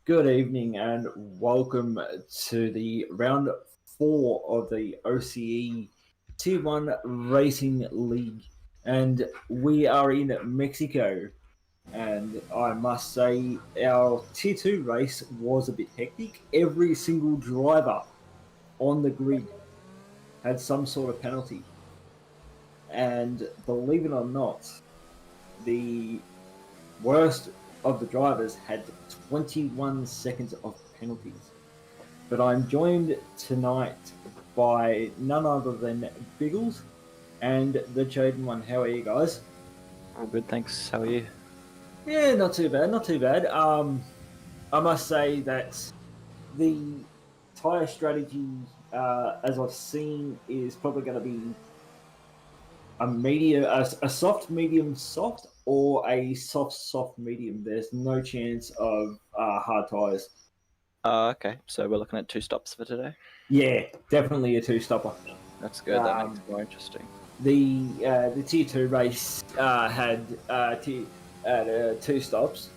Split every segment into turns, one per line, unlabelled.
Good evening and welcome to the round 4 of the OCE Tier 1 Racing League. And we are in Mexico. And I must say, our Tier 2 race was a bit hectic. Every single driver on the grid had some sort of penalty. And believe it or not, the worst of the drivers had 21 seconds of penalties. But I'm joined tonight by none other than Biggles and the Chosen One. How are you guys?
Oh, good, thanks. How are you?
Yeah, not too bad, not too bad. I must say that the tyre strategy, as I've seen, is probably going to be a medium, a soft, medium, soft, or a soft, soft, medium. There's no chance of hard tyres.
Okay, so we're looking at 2 stops for today.
Yeah, definitely a two-stopper.
That's good. That makes it more interesting.
The Tier 2 race had 2 stops,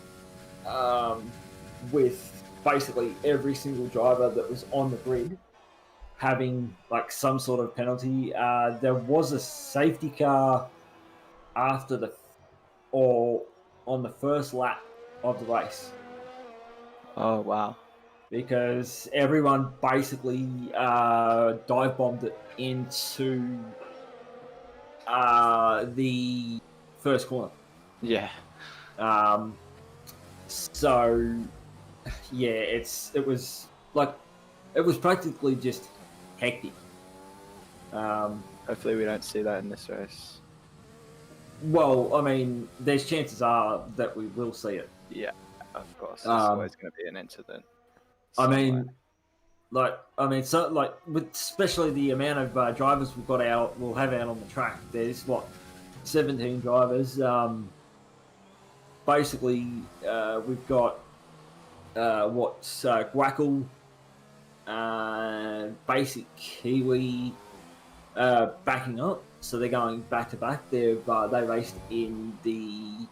with basically every single driver that was on the grid having like some sort of penalty. There was a safety car after on the first lap of the race.
Oh, wow.
Because everyone basically dive bombed it into the first corner.
Yeah.
So yeah, it was practically just hectic.
Hopefully we don't see that in this race.
Well, I mean, there's chances are that we will see it.
Yeah, of course. There's always going to be an incident.
Somewhere. With especially the amount of drivers we'll have out on the track. There's 17 drivers. Basically, we've got Guackle, Basic Kiwi backing up, so they're going back to back. They raced in the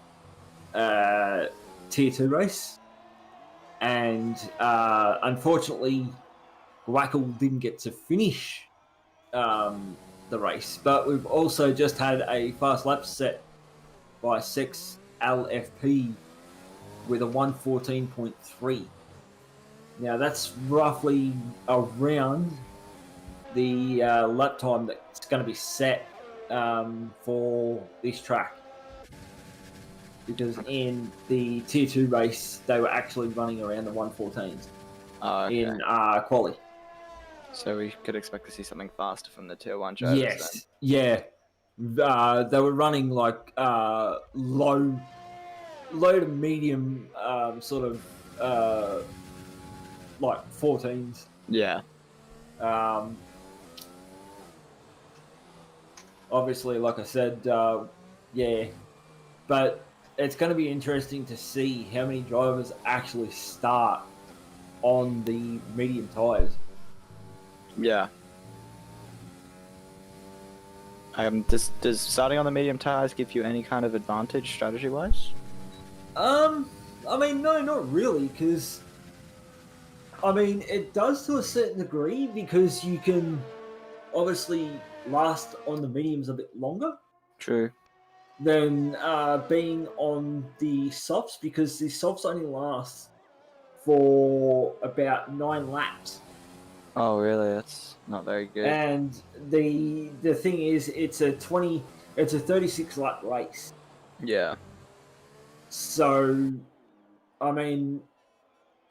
Tier 2 race, and unfortunately, Guackle didn't get to finish the race. But we've also just had a fast lap set by 6 LFP with a 1:14.3. Now that's roughly around the lap time that's going to be set for this track. Because in the Tier 2 race, they were actually running around the 1:14s in quali.
So we could expect to see something faster from the Tier 1 drivers.
Yes,
then.
yeah. They were running like low to medium sort of like 14s.
Yeah.
Obviously, like I said, yeah. But it's going to be interesting to see how many drivers actually start on the medium tyres.
Yeah. Does starting on the medium tires give you any kind of advantage strategy-wise?
I mean, no, not really, because I mean, it does to a certain degree because you can obviously last on the mediums a bit longer.
True.
Than being on the softs, because the softs only last for about 9 laps.
Oh, really? That's not very good.
And the thing is, it's a 36 lap race.
Yeah.
So, I mean,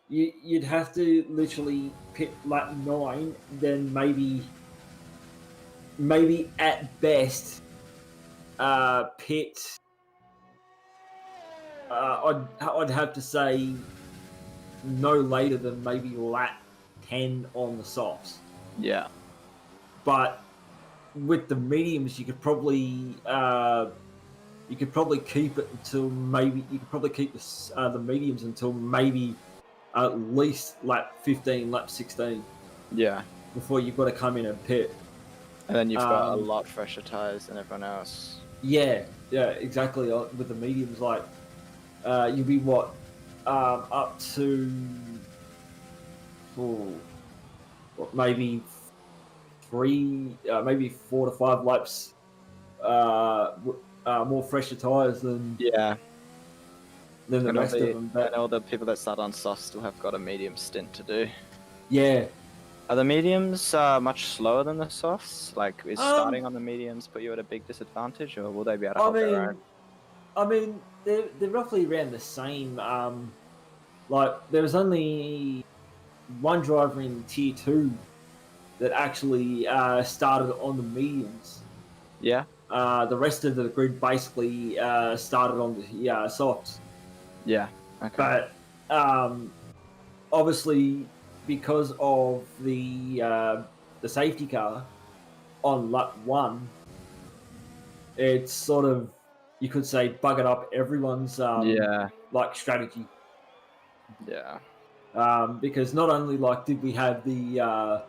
you'd have to literally pit lap 9, then maybe at best pit. I'd have to say no later than maybe lap 10 on the softs.
Yeah.
But with the mediums, you could probably keep it until maybe the mediums until maybe at least lap 15, lap 16.
Yeah.
Before you've got to come in and pit.
And then you've got a lot fresher tires than everyone else.
Yeah, exactly. With the mediums, like you'll be up to maybe maybe 4 to 5 laps more fresher tyres than
Yeah.
the rest of them.
I know the people that start on soft still have got a medium stint to do.
Yeah.
Are the mediums much slower than the softs? Like, is starting on the mediums put you at a big disadvantage, or will they be able to hold their own?
I mean, they're roughly around the same. Like, there was only one driver in Tier 2 that actually started on the mediums.
Yeah.
The rest of the grid basically started on the softs.
Yeah. Okay.
But obviously, because of the safety car on lap 1, it's sort of, you could say, buggered up everyone's like strategy.
Yeah.
Because not only did we have the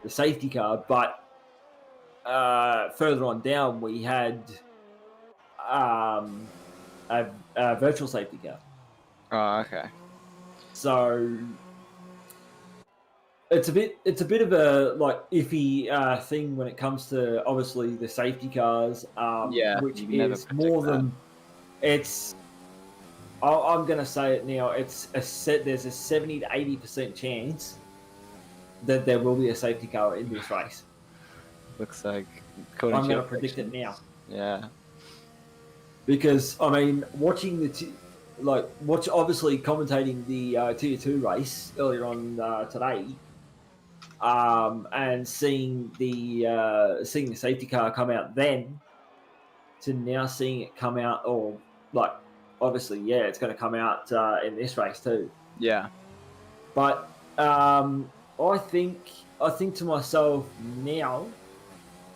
safety car, but further on down we had a virtual safety car.
Oh, okay.
So it's a bit of a iffy thing when it comes to obviously the safety cars, which is more than it's. I'm going to say it now. There's a 70 to 80% chance that there will be a safety car in this race.
Looks like.
I'm going to predict it now.
Yeah.
Because watching obviously commentating the Tier 2 race earlier on today, and seeing the safety car come out then, to now seeing it come out, obviously, it's going to come out in this race too.
Yeah.
But I think to myself now,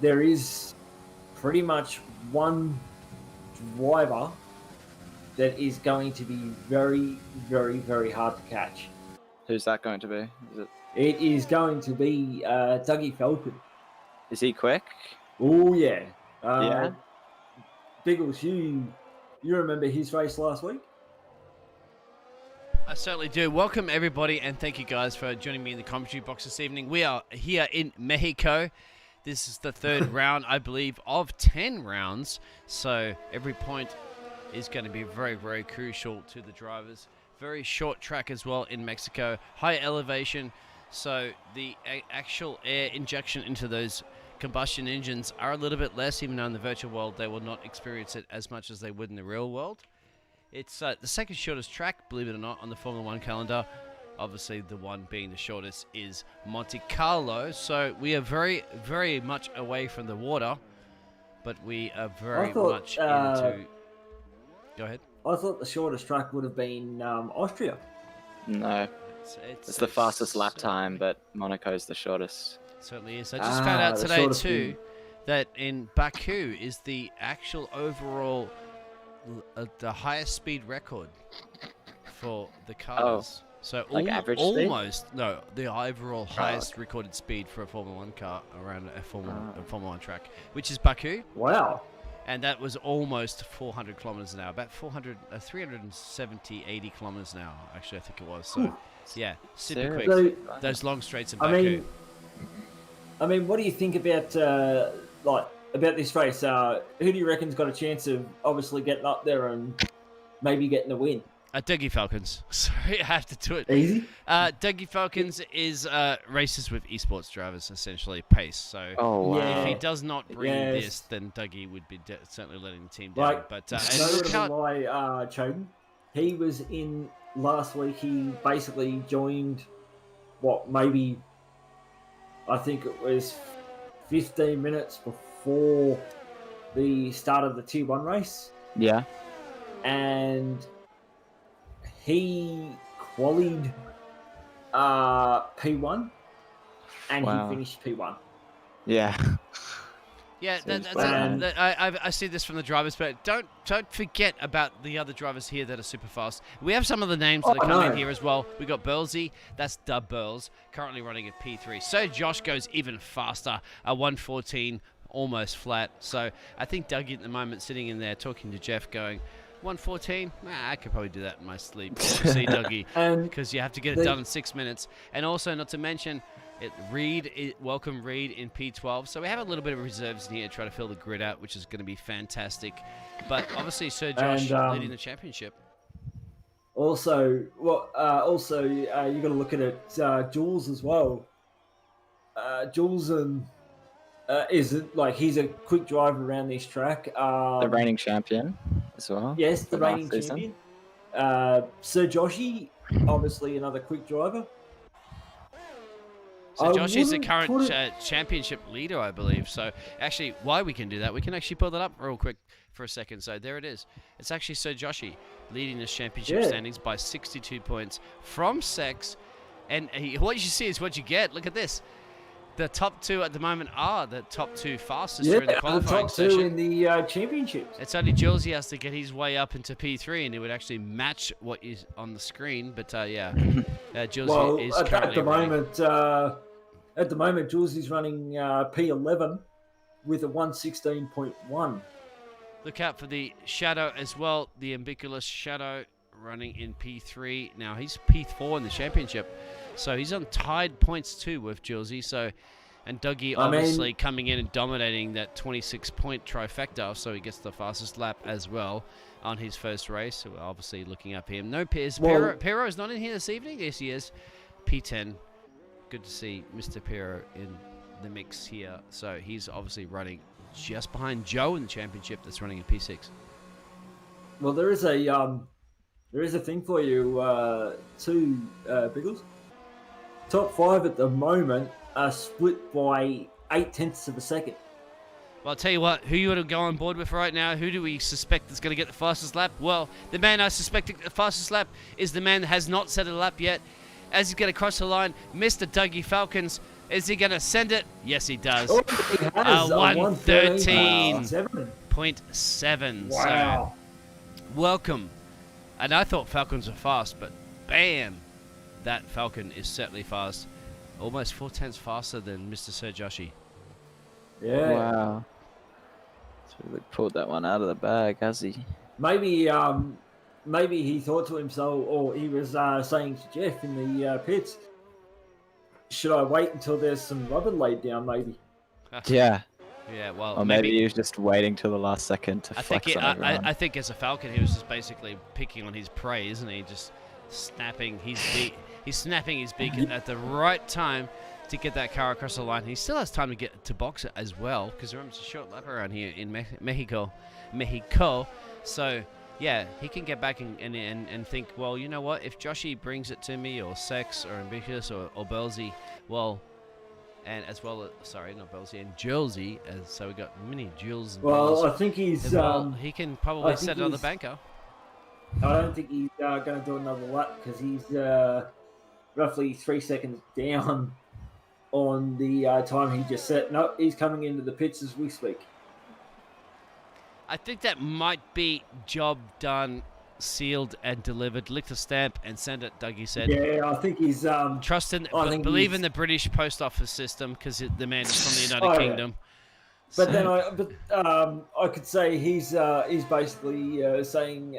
there is pretty much one driver that is going to be very, very, very hard to catch.
Who's that going to be?
It is going to be Dougie Falcon.
Is he quick?
Oh, yeah.
Yeah.
Biggles, you remember his race last week?
I certainly do. Welcome, everybody, and thank you guys for joining me in the commentary box this evening. We are here in Mexico. This is the third round, I believe, of 10 rounds. So every point is going to be very, very crucial to the drivers. Very short track as well in Mexico. High elevation. So the actual air injection into those combustion engines are a little bit less, even though in the virtual world they will not experience it as much as they would in the real world. It's the second shortest track, believe it or not, on the Formula 1 calendar. Obviously, the one being the shortest is Monte Carlo. So we are very, very much away from the water, but we are very much into... Go ahead.
I thought the shortest track would have been Austria.
No. It's the fastest lap time, but Monaco's the shortest.
Certainly is. I just found out today too that in Baku is the actual overall the highest speed record for the cars. So
average
almost speed? No, the overall highest recorded speed for a Formula 1 car around a Formula 1 track, which is Baku.
Wow.
And that was almost 400 kilometers an hour, about 370, 80 kilometers an hour, actually, I think it was. So, yeah, super quick. So, those long straights in Baku.
I mean, what do you think about about this race? Who do you reckon's got a chance of obviously getting up there and maybe getting the win?
Dougie Falcons. Sorry, I have to do it.
Easy?
Dougie Falcons is races with esports drivers, essentially, pace. So if he does not bring this, then Dougie would be certainly letting the team down. But
Choden, he was in last week. He basically joined, maybe, I think it was 15 minutes before the start of the Tier 1 race.
Yeah.
And he qualied P1 and he finished P1.
Yeah.
Yeah, I see this from the drivers, but don't forget about the other drivers here that are super fast. We have some of the names that are coming in here as well. We got Burlsy, that's Dub Burls, currently running at P3. So Josh goes even faster, 114, almost flat. So I think Dougie at the moment sitting in there talking to Jeff going, 1:14. I could probably do that in my sleep. See, Dougie, because you have to get it done in 6 minutes. And also, not to mention, welcome Reed in P12. So we have a little bit of reserves in here to try to fill the grid out, which is going to be fantastic. But obviously, Sir Josh leading the championship.
Also, you got to look at it. Jules as well. Jules he's a quick driver around this track.
The reigning champion as well.
Yes, the reigning champion. Sir Joshy, obviously another quick driver.
So Joshy's the current championship leader, I believe. So actually, why we can do that, we can actually pull that up real quick for a second. So there it is. It's actually Sir Joshy leading this championship standings by 62 points from Sex. And what you see is what you get. Look at this. The top two at the moment are the top two fastest during the qualifying session.
The top two in the championships.
It's only Jules has to get his way up into P3, and it would actually match what is on the screen. But Jules is currently
at the moment, Jules is running P11 with a 1:16.1.
Look out for the Shadow as well, the ambiguous Shadow running in P3. Now he's P4 in the championship, so he's on tied points too with Julesy. So, and Dougie obviously coming in and dominating that 26-point trifecta, so he gets the fastest lap as well on his first race. So we're obviously looking up him. No Piers. Pero is not in here this evening. Yes, he is. P10. Good to see Mr. Pero in the mix here. So he's obviously running just behind Joe in the championship that's running at P6.
Well, there is a thing for you too, Biggles. Top 5 at the moment are split by 0.8 of a second.
Well, I'll tell you what, who you want to go on board with right now? Who do we suspect is going to get the fastest lap? Well, the man I suspect the fastest lap is the man that has not set a lap yet. As he's going to cross the line, Mr. Dougie Falcons. Is he going to send it? Yes, he does.
Oh, he has
113.7.
Wow.
So, welcome. And I thought Falcons were fast, but bam, that Falcon is certainly fast. Almost 4/10 faster than Mr. Sir Joshy.
Yeah.
Wow. He's really pulled that one out of the bag, has he?
Maybe he thought to himself, or he was saying to Jeff in the pits, should I wait until there's some rubber laid down, maybe?
Yeah.
Yeah, well,
or maybe he was just waiting till the last second to flex on everyone.
I think as a Falcon, he was just basically picking on his prey, isn't he? Just snapping his beak. He's snapping his beak at the right time to get that car across the line. He still has time to get to box it as well, because remember, it's a short lap around here in Mexico. So, yeah, he can get back and think, well, you know what? If Joshy brings it to me, or Sex, or Ambitious, or Belzy, well... And as well, sorry, not Belzy, and Julesy, so we got many Jules.
Well, I think he's.
He can probably set another banker.
I don't think he's going to do another lap because he's roughly 3 seconds down on the time he just set. No, he's coming into the pits as we speak.
I think that might be job done, sealed and delivered. Lick the stamp and send it, Dougie said.
Yeah, I think he's...
believe in the British post office system, because the man is from the United Kingdom.
But then I could say he's basically saying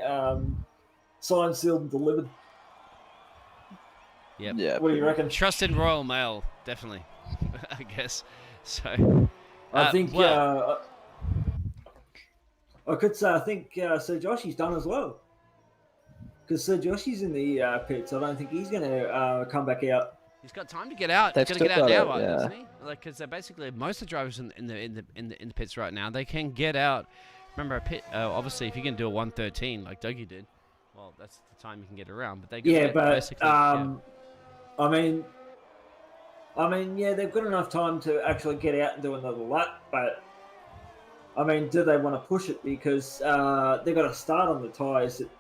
signed, sealed and delivered.
Yep.
Yeah.
What do you reckon?
Trust in Royal Mail, definitely. I guess. So
I think I could say Sir Joshy's done as well. Because Sir Joshy's in the pits, I don't think he's going to come back out.
He's got time to get out. He's going to get out now, doesn't he? Like, because basically most of the drivers in the pits right now, they can get out. Remember, a pit. Obviously, if you can do a 1:13 like Dougie did, well, that's the time you can get around. But they basically.
I mean, yeah, they've got enough time to actually get out and do another lap, but. I mean, do they want to push it? Because they've got to start on the tyres that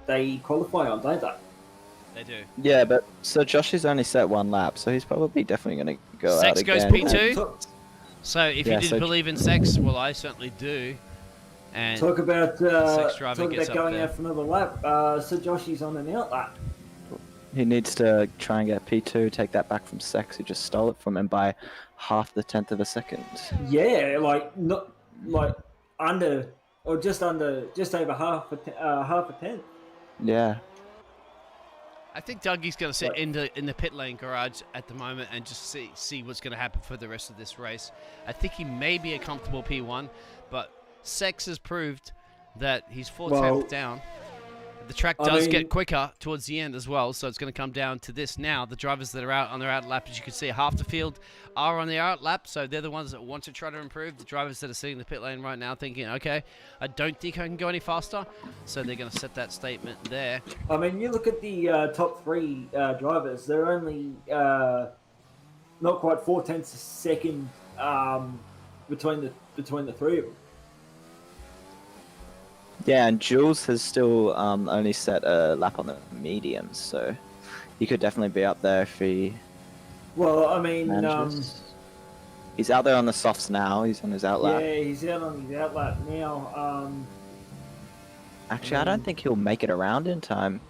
they qualify on, don't they?
They do.
Yeah, but so Joshy's only set one lap, so he's probably definitely going to go
Sex
out again.
goes P2. So if you didn't believe in Sex, well, I certainly do. And
talk about
going
out for another lap. So Joshy's on an out lap.
He needs to try and get P2, take that back from Sex, who just stole it from him by 0.5 of a second.
Yeah, under or just over half a tenth.
Yeah.
I think Dougie's going to sit in the pit lane garage at the moment and just see what's going to happen for the rest of this race. I think he may be a comfortable P1, but Sex has proved that he's 4/10 down. The track does get quicker towards the end as well, so it's going to come down to this now. The drivers that are out on their out lap, as you can see, half the field are on the out lap, so they're the ones that want to try to improve. The drivers that are sitting in the pit lane right now thinking, okay, I don't think I can go any faster, so they're going to set that statement there.
I mean, you look at the top three drivers, they're only not quite 4/10 a second between the three of them.
Yeah, and Jules has still only set a lap on the mediums, so he could definitely be up there if he.
Well, I mean,
he's out there on the softs now. He's on his out lap.
Yeah, he's out on his out lap now.
Actually, I don't think he'll make it around in time.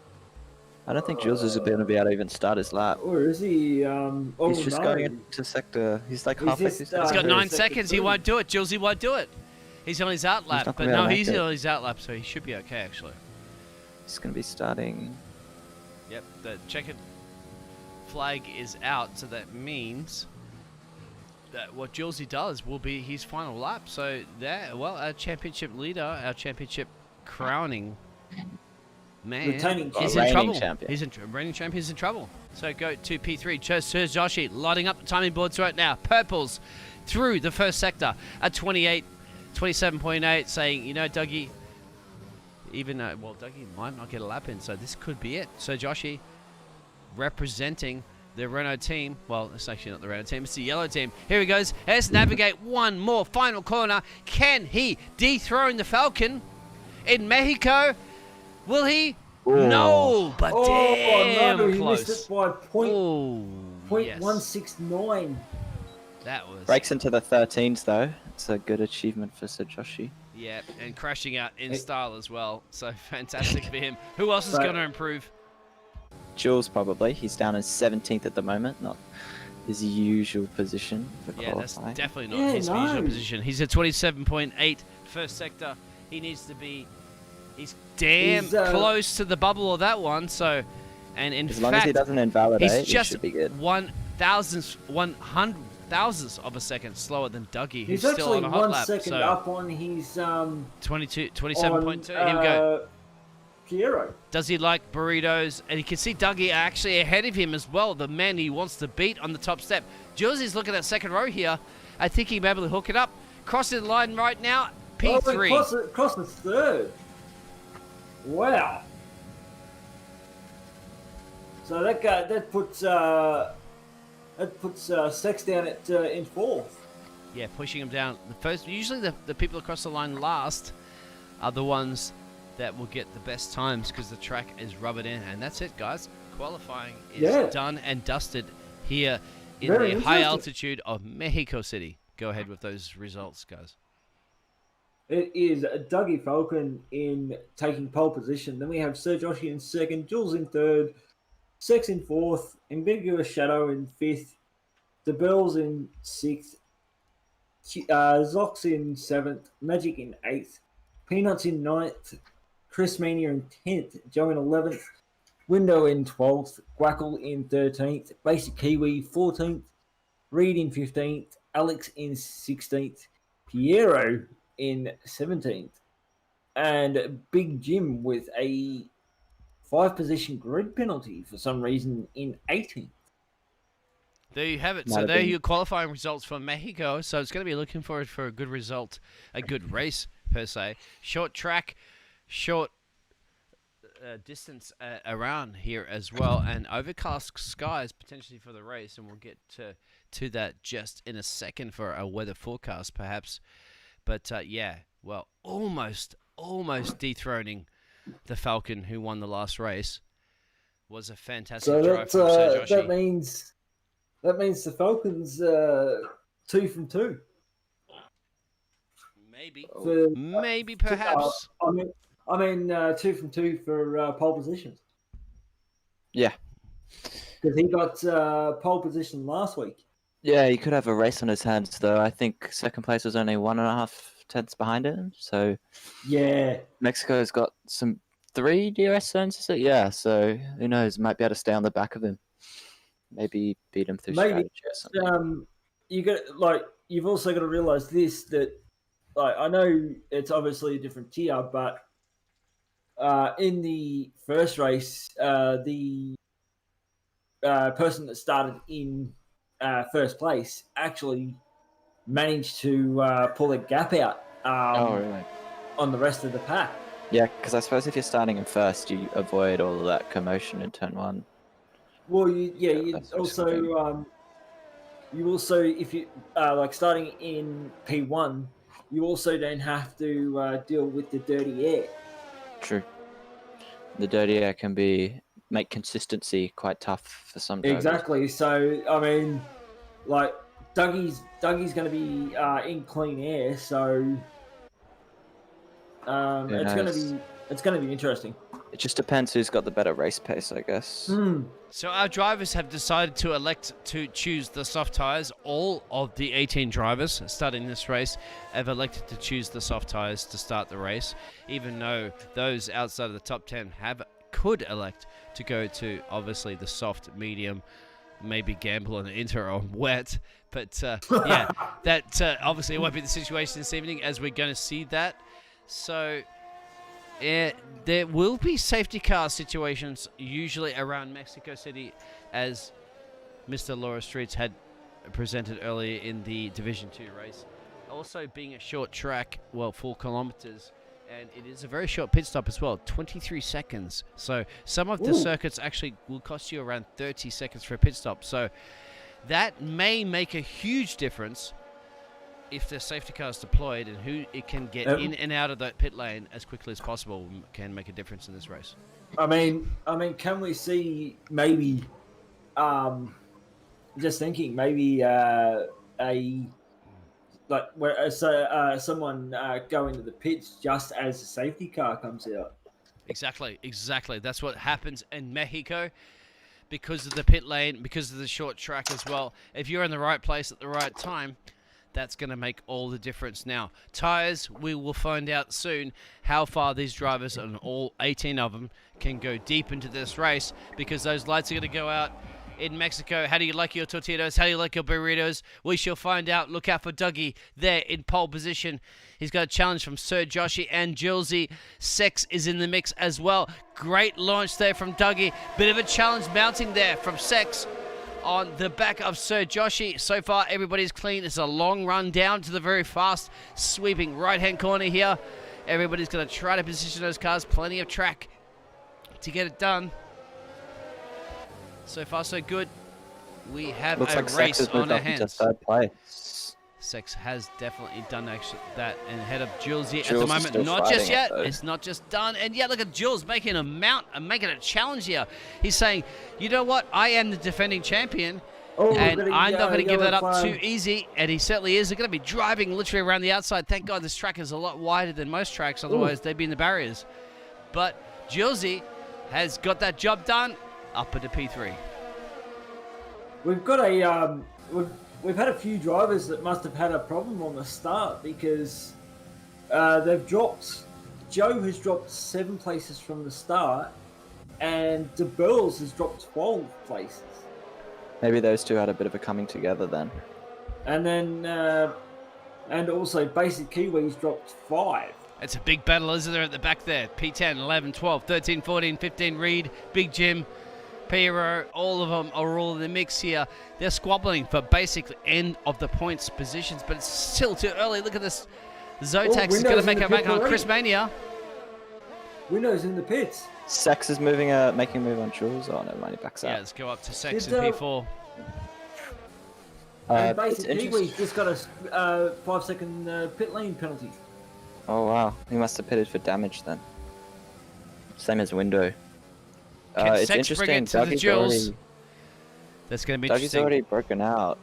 I don't think Jules is going to be able to even start his lap.
Or is he?
He's just going into sector. He's like halfway through sector.
He's got 9 seconds. He won't do it. Jules, he won't do it. He's on his out lap, but no, he's on his out lap, so he should be okay, actually.
He's going to be starting.
Yep, the checkered flag is out, so that means that what Julesy does will be his final lap. So there, well, our championship leader, our championship crowning man, he's in trouble. Reigning champion's in trouble. So go to P3. Sir Joshi lighting up the timing boards right now. Purples through the first sector at 27.8, saying, you know, Dougie, even though, well, Dougie might not get a lap in, so this could be it. So Joshi representing the Renault team. Well, it's actually not the Renault team, it's the yellow team. Here he goes. Let's navigate one more final corner. Can he dethrone the Falcon in Mexico? Will he?
Oh.
No, but damn
no, he
close.
missed it by
yes.
0.169.
That was...
Breaks into the 13s, though. It's a good achievement for Sir Joshi.
Yeah, and crashing out in style as well. So fantastic for him. Who else is going to improve?
Jules, probably. He's down in 17th at the moment, not his usual position for qualifying.
That's definitely not his usual position. He's at 27.8 first sector. He needs to be... He's damn close to the bubble of that one. So, and in fact,
as long as he doesn't invalidate,
he's just
he should be good.
100,000th of a second slower than Dougie, who's
He's
still on a hot lap.
He's actually 1 second up on his
27.2. Here we go.
Piero.
Does he like burritos? And you can see Dougie actually ahead of him as well. The man he wants to beat on the top step. Julie's looking at second row here. I think he'll be able to hook it up. Crossing the line right now. P3.
Cross the third. Wow. So that puts Sex down at in fourth.
Yeah, pushing him down. Usually the people across the line last are the ones that will get the best times because the track is rubbered in. And that's it, guys. Qualifying is done and dusted here in the high altitude of Mexico City. Go ahead with those results, guys.
It is Dougie Falcon in taking pole position. Then we have Sir Joshi in second, Jules in third, Sex in fourth, Ambiguous Shadow in fifth, DeBells in sixth, Zox in seventh, Magic in eighth, Peanuts in ninth, Chris Mania in 10th, Joe in 11th, Window in 12th, Guackle in 13th, Basic Kiwi 14th, Reed in 15th, Alex in 16th, Piero in 17th, and Big Jim with a 5-position grid penalty for some reason in 18th.
There you have it. So there are your qualifying results for Mexico. So it's going to be looking forward for a good result, a good race per se. Short track, short distance around here as well, and overcast skies potentially for the race, and we'll get to that just in a second for a weather forecast perhaps. But yeah, well, almost dethroning the Falcon who won the last race. Was a fantastic drive from Sir Joshi.
That means the Falcon's 2 from 2.
Maybe perhaps.
I mean 2 from 2 for pole positions.
Yeah.
Because he got pole position last week.
Yeah, he could have a race on his hands, though. I think second place was only 1.5 tenths behind him. So
Yeah.
Mexico's got 3 DRS zones, is it? Yeah, so who knows? Might be able to stay on the back of him. Maybe beat him through strategy or something.
You've also got to realize this, that I know it's obviously a different tier, but in the first race, the person that started in first place actually managed to pull a gap out
Really?
on the rest of the pack.
Yeah, because I suppose if you're starting in first, you avoid all of that commotion in turn 1.
Well, you also, if you starting in P1, you also don't have to deal with the dirty air.
True. The dirty air can make consistency quite tough for some drivers.
Exactly. So I mean, like Dougie's going to be in clean air, so it's going to be interesting.
It just depends who's got the better race pace, I guess.
So our drivers have decided to elect to choose the soft tyres. All of the 18 drivers starting this race have elected to choose the soft tyres to start the race, even though those outside of the top 10 could elect to go to, obviously, the soft, medium, maybe gamble on inter or wet. But, yeah, that obviously won't be the situation this evening, as we're going to see that. So there will be safety car situations usually around Mexico City, as Mr. Laura Streets had presented earlier in the Division 2 race. Also being a short track, 4 kilometers, and it is a very short pit stop as well, 23 seconds. So some of the circuits actually will cost you around 30 seconds for a pit stop. So that may make a huge difference if the safety car is deployed, and who it can get in and out of that pit lane as quickly as possible can make a difference in this race.
I mean, can we see maybe, just thinking, maybe someone go into the pits just as the safety car comes out?
Exactly. That's what happens in Mexico. Because of the pit lane, because of the short track as well. If you're in the right place at the right time, that's going to make all the difference. Now, tyres, we will find out soon how far these drivers, and all 18 of them, can go deep into this race, because those lights are going to go out in Mexico. How do you like your tortillas? How do you like your burritos? We shall find out. Look out for Dougie there in pole position. He's got a challenge from Sir Joshy and Julesy. Sex is in the mix as well. Great launch there from Dougie. Bit of a challenge mounting there from Sex on the back of Sir Joshy. So far, everybody's clean. It's a long run down to the very fast sweeping right-hand corner here. Everybody's going to try to position those cars. Plenty of track to get it done. So far, so good. We have a race on our hands.
Third place.
Sex has definitely done that and ahead of Jules at the moment. Not just yet. It's not just done. And yeah, look at Jules making making a challenge here. He's saying, you know what? I am the defending champion. And I'm not going to give that up too easy. And he certainly is. They're going to be driving literally around the outside. Thank God this track is a lot wider than most tracks. Otherwise, they'd be in the barriers. But Julesy has got that job done up into P3.
We've got We've had a few drivers that must have had a problem on the start, because they've dropped. Joe has dropped 7 places from the start, and De Burles has dropped 12 places.
Maybe those two had a bit of a coming together then.
And then, and also Basic Kiwis dropped 5.
It's a big battle, isn't there, at the back there? P10, 11, 12, 13, 14, 15, Reed, Big Jim, Piero, all of them are all in the mix here. They're squabbling for basically end of the points positions, but it's still too early. Look at this. Zotax is going to make a back on Chris Mania.
Windows in the pits.
Sex is making a move on Jules. Oh, never mind, he backs out.
Yeah, let's go up to Sex in P4.
And basically, Kiwi's just got a 5-second pit lane penalty.
Oh, wow. He must have pitted for damage then. Same as Window. It's interesting.
That's going to be
Dougie's already broken out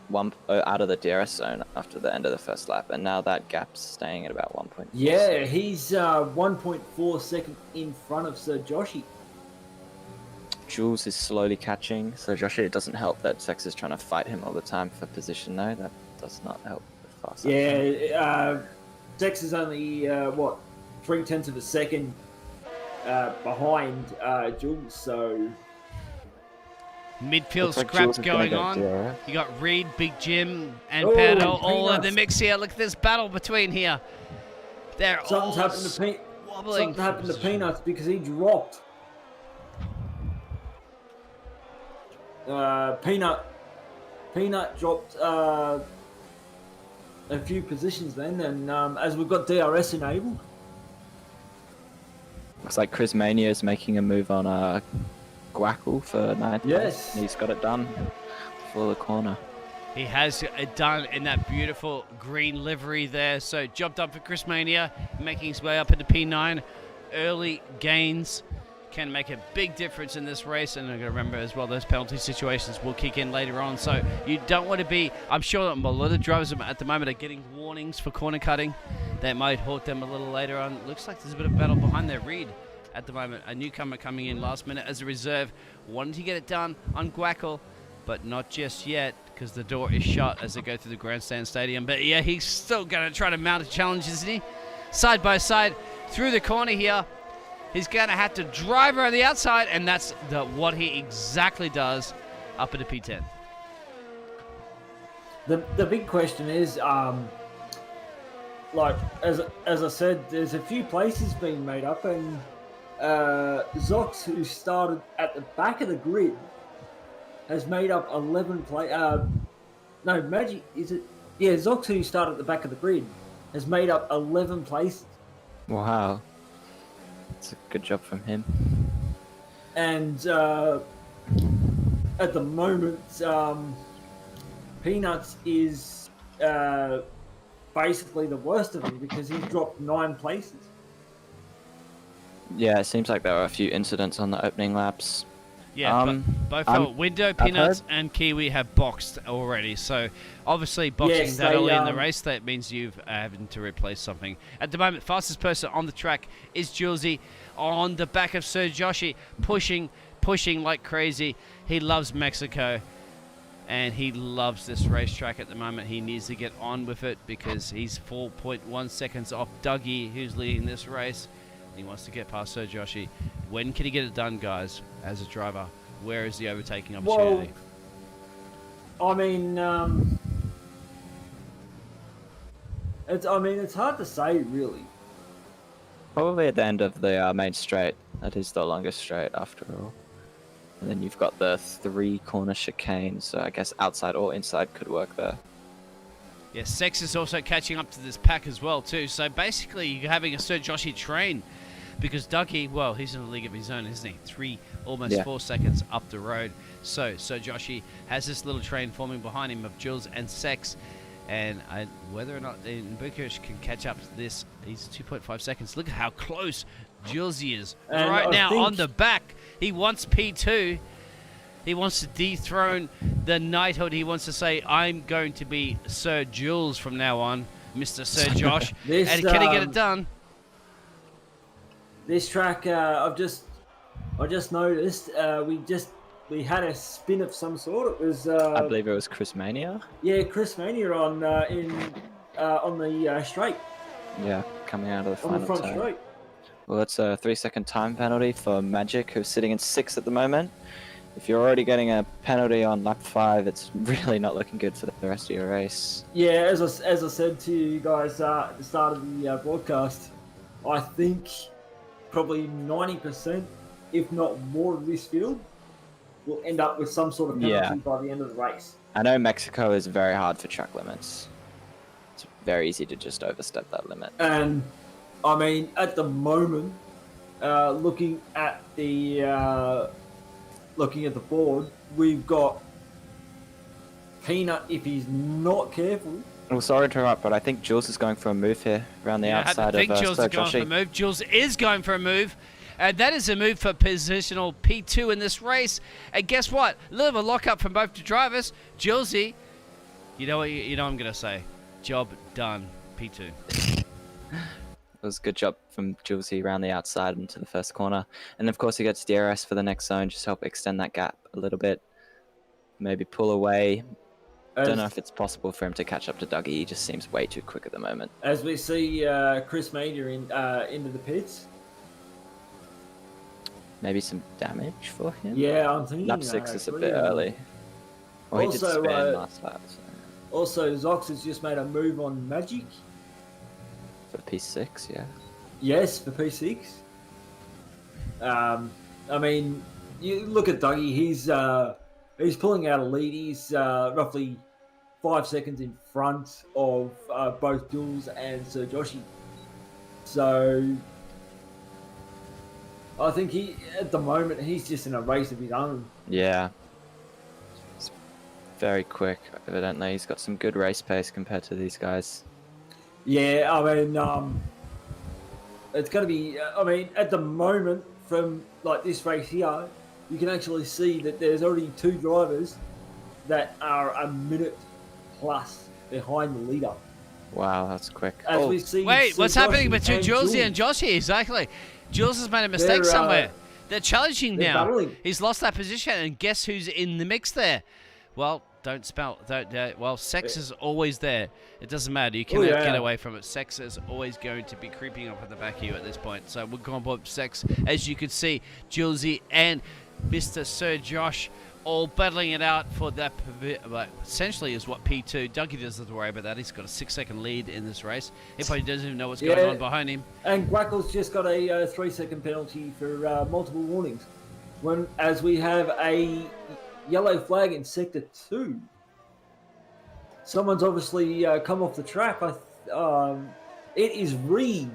out of the DRS zone after the end of the first lap, and now that gap's staying at about 1.4.
Yeah, he's 1.4 seconds in front of Sir Joshy.
Jules is slowly catching Sir Joshy. It doesn't help that Sex is trying to fight him all the time for position, though. That does not help with fast.
Yeah, Sex is only, 0.3 of a second behind Jules, so...
Midfield
Looks like
scraps
Jules is gonna
going
go
on.
DRS.
You got Reed, Big Jim, and
Oh,
Pato all in the
Peanuts.
mix here. Look at this battle between here. They're
Something's
all
happened to
wobbling.
Something
for
happened to
position.
Peanuts because he dropped. Peanut dropped a few positions then, and as we've got DRS enabled.
Looks like Chris Mania is making a move on Guackle for 9th
Yes.
place. He's got it done for the corner.
He has it done in that beautiful green livery there. So job done for Chris Mania, making his way up into P9. Early gains can make a big difference in this race. And I'm going to remember as well, those penalty situations will kick in later on. So you don't want to be, I'm sure that a lot of drivers at the moment are getting warnings for corner cutting. That might haunt them a little later on. Looks like there's a bit of battle behind there. Reed at the moment, a newcomer coming in last minute as a reserve. Wanted to get it done on Guackle, but not just yet because the door is shut as they go through the grandstand stadium. But yeah, he's still going to try to mount a challenge, isn't he? Side by side through the corner here. He's going to have to drive around the outside, and that's what he exactly does up into P10.
The big question is, like as I said, there's a few places being made up, and Zox, who started at the back of the grid, has made up 11 no, Magic, is it? Yeah, Zox, who started at the back of the grid, has made up 11 places.
Wow. That's a good job from him.
And at the moment, Peanuts is basically the worst of them because he's dropped 9 places.
Yeah, it seems like there were a few incidents on the opening laps.
Yeah, but both Window, Peanuts, and Kiwi have boxed already. So obviously boxing
Yes,
that
they,
early in the race, that means you've having to replace something. At the moment, fastest person on the track is Julesy on the back of Sir Joshi, pushing like crazy. He loves Mexico, and he loves this racetrack at the moment. He needs to get on with it because he's 4.1 seconds off Dougie, who's leading this race. He wants to get past Sir Joshi. When can he get it done, guys, as a driver? Where is the overtaking opportunity?
Well, I mean, it's hard to say, really.
Probably at the end of the main straight. That is the longest straight, after all. And then you've got the 3 corner chicane, so I guess outside or inside could work there.
Yeah, Sex is also catching up to this pack as well, too. So basically, you're having a Sir Joshi train. Because Dougie, well, he's in a league of his own, isn't he? Almost 4 seconds up the road. So Joshi has this little train forming behind him of Jules and Sex. And whether or not Bukic can catch up to this, he's 2.5 seconds. Look at how close Julesy is.
And
right now,
think...
on the back, he wants P2. He wants to dethrone the knighthood. He wants to say, I'm going to be Sir Jules from now on, Mr. Sir Josh. And can he get it done?
This track, I just noticed, we had a spin of some sort. It was
I believe it was Chris Mania.
Yeah, Chris Mania on the straight.
Yeah, coming out of the
On
final
the front
turn.
straight.
Well, that's a 3-second time penalty for Magic, who's sitting in 6th at the moment. If you're already getting a penalty on lap 5, it's really not looking good for the rest of your race.
Yeah, as I said to you guys at the start of the broadcast, I think probably 90%, if not more, of this field will end up with some sort of penalty by the end of the race.
I know Mexico is very hard for track limits. It's very easy to just overstep that limit.
And I mean, at the moment, looking at the board, we've got Peanut, if he's not careful.
Well, sorry to interrupt, but I think Jules is going for a move here around the outside
I think
of
Jules
Sir
is going
Joshi.
for a move. Jules is going for a move. And that is a move for positional P2 in this race. And guess what? A little bit of lockup from both the drivers. Julesy, you know what I'm going to say. Job done, P2.
It was a good job from Julesy around the outside into the first corner. And of course he gets DRS for the next zone, just help extend that gap a little bit. Maybe pull away Don't know if it's possible for him to catch up to Dougie. He just seems way too quick at the moment.
As we see Chris Major into the pits.
Maybe some damage for him?
Yeah, I'm thinking.
Lap 6 is a bit early. Well, he did
Also,
spin last lap. So.
Also, Zox has just made a move on Magic.
For P6, yeah.
Yes, for P6. I mean, you look at Dougie. He's pulling out a lead. He's roughly 5 seconds in front of both Jules and Sir Joshi. So I think at the moment, he's just in a race of his own.
Yeah. It's very quick, evidently. He's got some good race pace compared to these guys.
Yeah, I mean, it's going to be, I mean, at the moment, from like this race here, you can actually see that there's already 2 drivers that are a minute plus behind the leader.
Wow, that's quick.
As we see,
Wait, what's
Joshi
happening between Jules and Joshi? Exactly. Jules has made a mistake somewhere. They're challenging now.
Battling.
He's lost that position, and guess who's in the mix there? Well, sex is always there. It doesn't matter. You cannot get away from it. Sex is always going to be creeping up at the back of you at this point. So we're going to sex. As you can see, Julesy and Mr. Sir Josh all battling it out for that. Essentially is what P2. Dougie doesn't have to worry about that. He's got a 6-second lead in this race. He probably doesn't even know what's going on behind him.
And Guackle's just got a 3-second penalty for multiple warnings. As we have a yellow flag in Sector 2. Someone's obviously come off the track. It is Reed.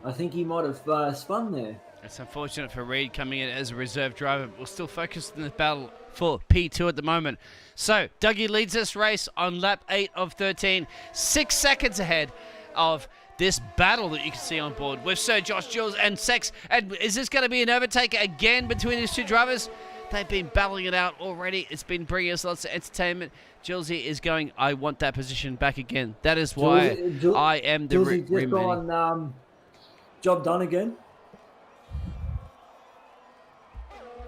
I think he might have spun there.
It's unfortunate for Reed coming in as a reserve driver. We're still focused in the battle for P2 at the moment. So, Dougie leads this race on lap 8 of 13. 6 seconds ahead of this battle that you can see on board with Sir Josh, Jules, and Sex. And is this going to be an overtake again between these 2 drivers? They've been battling it out already. It's been bringing us lots of entertainment. Julesy is going, I want that position back again. That is why I am the
remaining. Job done again.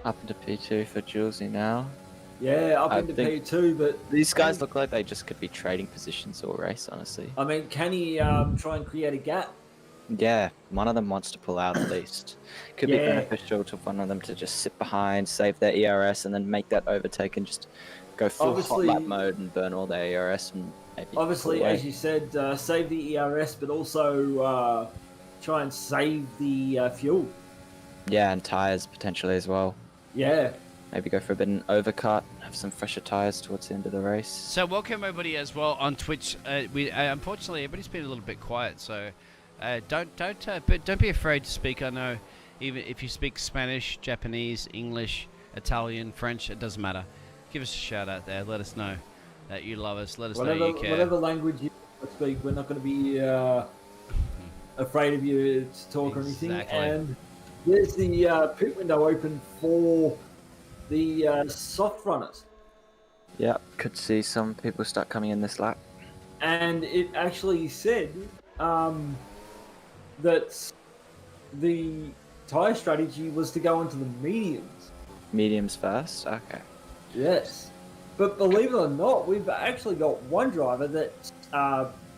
Up into P2 for Julesy now.
Yeah, up into P2, but
these guys look like they just could be trading positions all race, honestly.
I mean, can he try and create a gap?
Yeah, one of them wants to pull out at least. Could be beneficial to one of them to just sit behind, save their ERS, and then make that overtake and just go full hot lap mode and burn all their ERS. And maybe
obviously, as you said, save the ERS, but also try and save the fuel.
Yeah, and tyres potentially as well.
Yeah.
Maybe go for a bit of an overcut, have some fresher tyres towards the end of the race.
So welcome everybody as well on Twitch. Unfortunately, everybody's been a little bit quiet, so don't be afraid to speak. I know even if you speak Spanish, Japanese, English, Italian, French, it doesn't matter. Give us a shout out there. Let us know that you love us. Let us know you care.
Whatever language you speak, we're not going to be afraid of you to talk or anything. And there's the pit window open for the soft runners.
Yeah, could see some people start coming in this lap.
And it actually said that the tyre strategy was to go into the mediums.
Mediums first? Okay.
Yes. But believe it or not, we've actually got one driver that's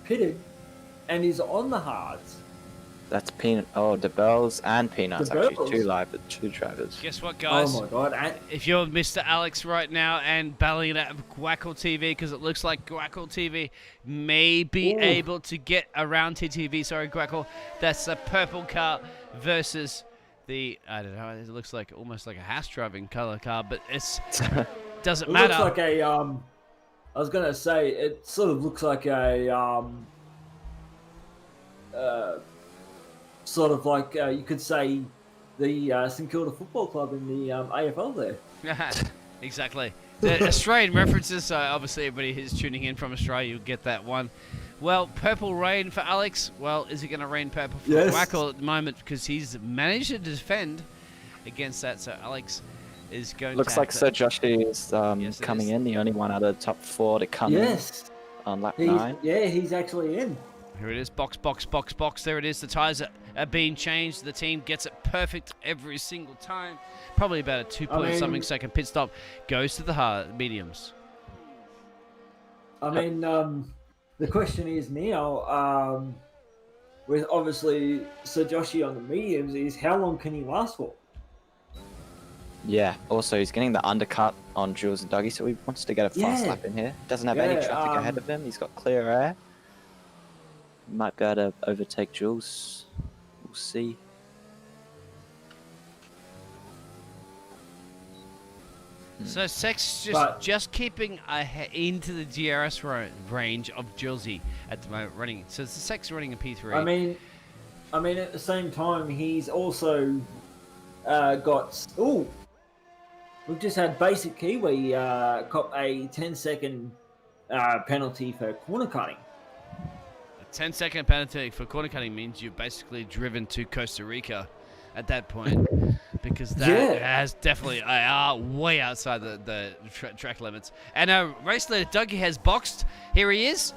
pitted and is on the hards.
That's Peanut. Oh, DeBells and Peanuts. Actually, two drivers.
Guess what, guys?
Oh my god!
If you're Mr. Alex right now and battling it out of Guackle TV, because it looks like Guackle TV may be able to get around TTV. Sorry, Guackle. That's a purple car versus the, I don't know. It looks like almost like a house driving color car, but it's doesn't matter.
It looks like a I was gonna say it sort of looks like a sort of like you could say the St Kilda Football Club in the AFL there.
Exactly. The Australian references, so obviously everybody who's tuning in from Australia, you'll get that one. Well, purple rain for Alex. Well, is it going to rain purple for Wackle at the moment? Because he's managed to defend against that. So Alex is going
Looks
to
like Sir Joshi is coming in, the only one out of the top 4 to come in on lap 9.
Yeah, he's actually in.
Here it is. Box, box, box, box. There it is. The tyres are being changed. The team gets it perfect every single time. Probably about a 2-point-something second pit stop. Goes to the hard mediums.
I mean, the question is now, with obviously Sir Joshi on the mediums, is how long can he last for?
Yeah, also he's getting the undercut on Jules and Dougie, so he wants to get a fast lap in here. Doesn't have any traffic ahead of him. He's got clear air. Might be able to overtake Jules. We'll see.
So Sex just keeping into the DRS range of Julesy at the moment running. So it's the Sex running in P3.
I mean at the same time he's also got we've just had Basic Kiwi cop a 10-second penalty for corner cutting.
A 10-second penalty for corner cutting means you've basically driven to Costa Rica at that point. Because that has definitely way outside the track limits. And race leader Dougie has boxed. Here he is.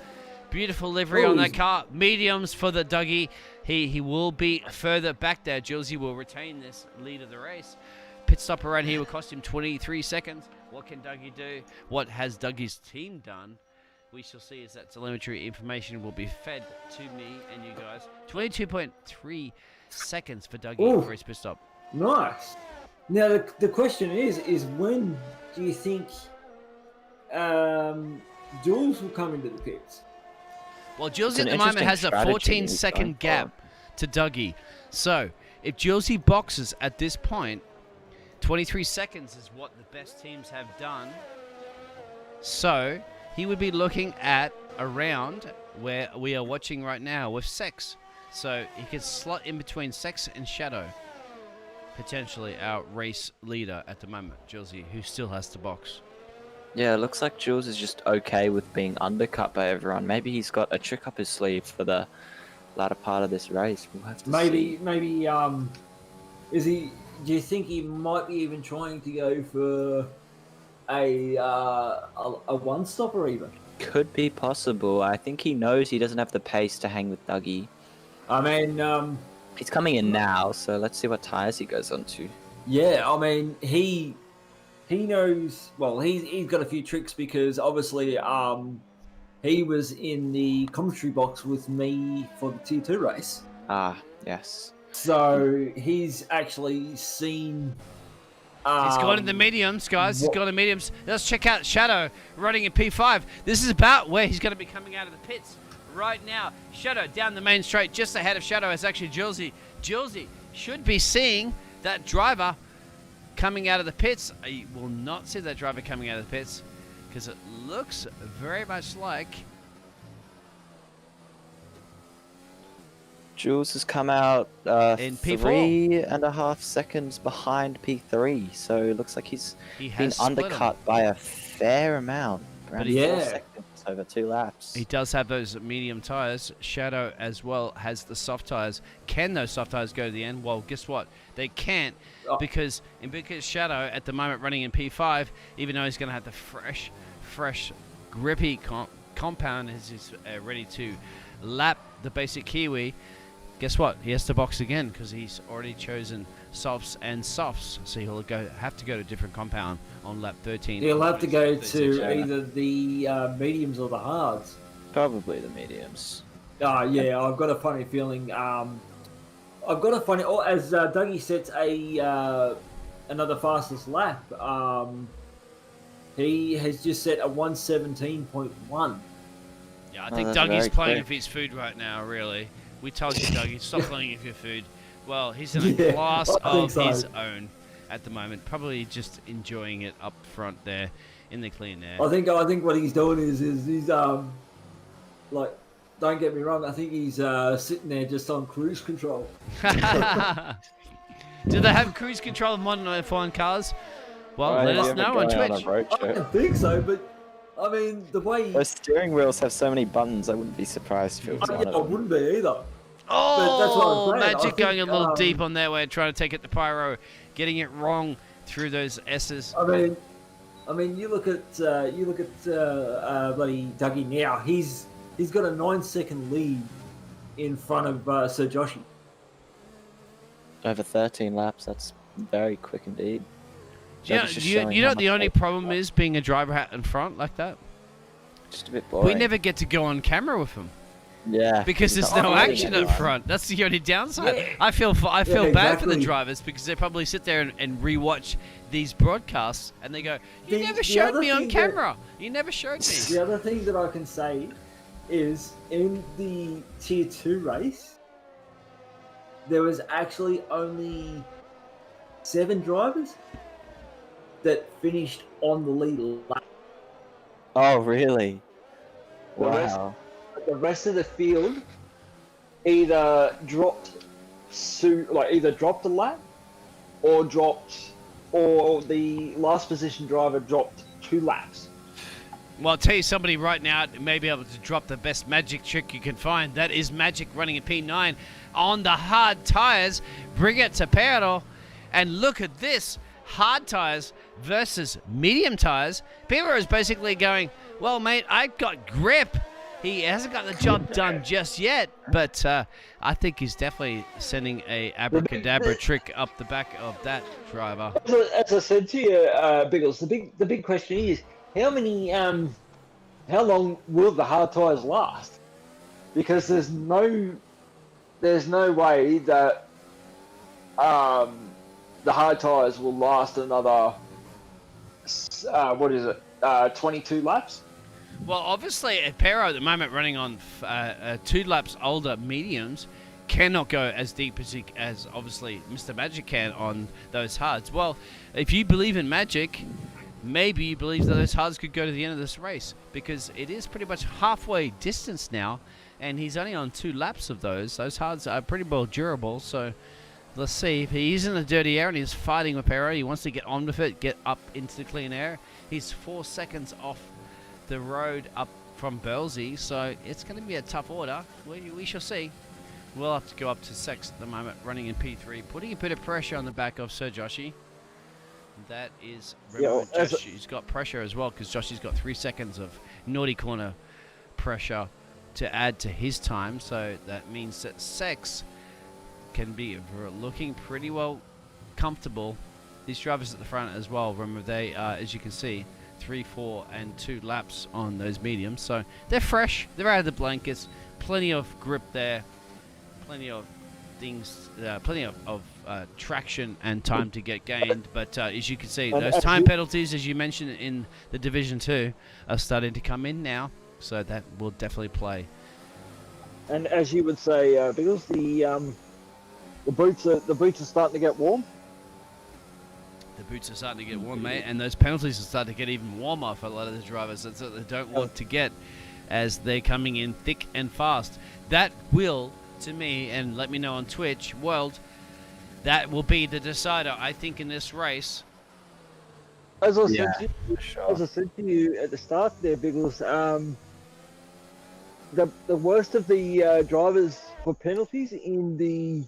Beautiful livery on that car. Mediums for the Dougie. He will be further back there. Julesy will retain this lead of the race. Pit stop around here will cost him 23 seconds. What can Dougie do? What has Dougie's team done? We shall see as that telemetry information will be fed to me and you guys. 22.3 seconds for Dougie for his pit stop.
Nice. Now the question is when do you think Jules will come into the pits?
Well, Julesy at the moment has a 14-second gap to Dougie. So if Julesy boxes at this point, 23 seconds is what the best teams have done. So he would be looking at around where we are watching right now with Sex. So he can slot in between Sex and Shadow. Potentially our race leader at the moment, Julesy, who still has to box.
Yeah, it looks like Jules is just okay with being undercut by everyone. Maybe he's got a trick up his sleeve for the latter part of this race. We'll have to see.
Maybe, is he? Do you think he might be even trying to go for a one-stopper even?
Could be possible. I think he knows he doesn't have the pace to hang with Dougie.
I mean,
he's coming in now, so let's see what tyres he goes on to.
Yeah, I mean, he knows. Well, he's got a few tricks because obviously, he was in the commentary box with me for the Tier 2 race.
Ah, yes.
So he's actually seen.
He's gone in the mediums, guys. He's gone in mediums. Let's check out Shadow running in P5. This is about where he's going to be coming out of the pits right now. Shadow down the main straight, just ahead of Shadow is actually Julesy. Julesy should be seeing that driver coming out of the pits. I will not see that driver coming out of the pits because it looks very much like
Jules has come out
in P4.
3.5 seconds behind P3, so it looks like he's been undercut
him
by a fair amount. Around 4 seconds over 2 laps.
He does have those medium tyres. Shadow as well has the soft tyres. Can those soft tyres go to the end? Well, guess what? They can't because Shadow at the moment running in P5, even though he's going to have the fresh, grippy compound as he's ready to lap the basic Kiwi. Guess what? He has to box again because he's already chosen softs and softs. So he'll have to go to a different compound on lap 13.
He'll have to go to either the mediums or the hards.
Probably the mediums.
Yeah, I've got a funny feeling. As Dougie sets another fastest lap, he has just set a 1:17.1.
Yeah, I think Dougie's playing with his food right now, really. We told you, Dougie, stop playing with your food. Well, he's in a class of his own at the moment. Probably just enjoying it up front there in the clean air.
I think what he's doing is he's like, don't get me wrong, I think he's sitting there just on cruise control.
Do they have cruise control of modern F1 cars? Well, let us know on Twitch.
I don't think so, but I mean, the way...
Those steering wheels have so many buttons, I wouldn't be surprised if it was one of them.
I wouldn't be either.
Oh, Magic going a little deep on there. We're trying to take it to Pyro, getting it wrong through those S's.
I mean, you look at bloody Dougie now. He's got a 9-second lead in front of Sir Joshi.
Over 13 laps. That's very quick indeed.
Yeah, you know the only problem is being a driver hat in front like that?
Just a bit boring.
We never get to go on camera with him.
Yeah.
Because there's no action up front. That's the only downside. Yeah. I feel bad for the drivers because they probably sit there and rewatch these broadcasts and they go, "You never showed me on camera. You never showed me."
The other thing that I can say is in the Tier 2 race, there was actually only 7 drivers that finished on the lead lap.
Oh, really?
Wow. The rest of the field either dropped a lap or the last position driver dropped 2 laps.
Well, I'll tell you somebody right now may be able to drop the best magic trick you can find. That is Magic running a P9 on the hard tires. Bring it to Pero. And look at this. Hard tires versus medium tires. Pero is basically going, well, mate, I've got grip. He hasn't got the job done just yet, but I think he's definitely sending a abracadabra trick up the back of that driver.
As I said to you, Biggles, the big question is how long will the hard tires last? Because there's no way that the hard tires will last another 22 laps.
Well, obviously, Pero at the moment running on 2 laps older mediums cannot go as deep as obviously Mr. Magic can on those hards. Well, if you believe in Magic, maybe you believe that those hards could go to the end of this race because it is pretty much halfway distance now, and he's only on 2 laps of those. Those hards are pretty well durable, so let's see. If he's in the dirty air and he's fighting with Pero, he wants to get on with it, get up into the clean air. He's 4 seconds off the road up from Burlsy, so it's going to be a tough order. We shall see. We'll have to go up to Sex at the moment, running in P3, putting a bit of pressure on the back of Sir Joshi. That is, Joshi's got pressure as well, because Joshi's got 3 seconds of naughty corner pressure to add to his time, so that means that Sex can be looking pretty well comfortable. These drivers at the front as well, remember they are, as you can see, 3, 4, and 2 laps on those mediums, so they're fresh, they're out of the blankets, plenty of grip there, plenty of things, plenty of traction and time to get gained, but as you can see, those time penalties, as you mentioned in the Division 2, are starting to come in now, so that will definitely play.
And as you would say, because the boots are starting to get warm.
The boots are starting to get warm, mate, and those penalties are starting to get even warmer for a lot of the drivers. That's what they don't want to get as they're coming in thick and fast. That will, to me, and let me know on Twitch, World, that will be the decider, I think, in this race.
As I said to you at the start there, Biggles, the worst of the drivers for penalties in the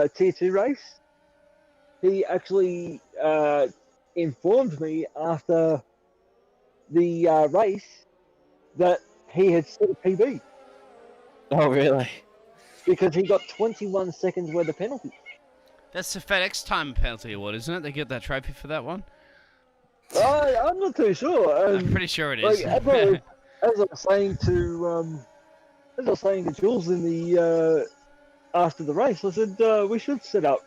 Tier 2 race, he actually informed me after the race that he had set a PB.
Oh, really?
Because he got 21 seconds worth of penalty.
That's the FedEx Time Penalty Award, isn't it? They get that trophy for that one?
I'm not too sure.
I'm pretty sure it is.
As I was saying to Jules in the after the race, I said we should set up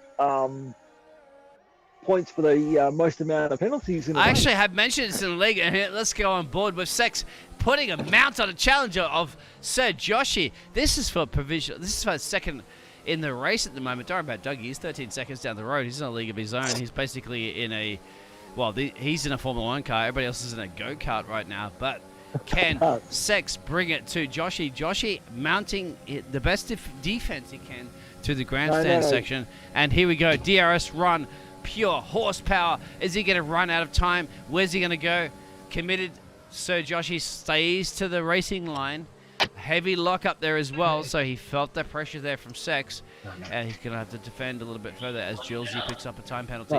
points for the most amount of penalties in the race.
Actually have mentioned this in the league, and let's go on board with Sex putting a mount on a challenger of Sir Joshi. This is for provisional. This is for second in the race at the moment. Don't worry about Dougie. He's 13 seconds down the road. He's in a league of his own. He's basically in a, well, he's in a Formula 1 car. Everybody else is in a go-kart right now. But can Sex bring it to Joshi? Joshi mounting the best defense he can through the grandstand section. And here we go. DRS run. Pure horsepower. Is he going to run out of time? Where's he going to go? Committed. Sir Joshi stays to the racing line. Heavy lock up there as well, so he felt the pressure there from Sex, and he's going to have to defend a little bit further as Julesy picks up a time penalty.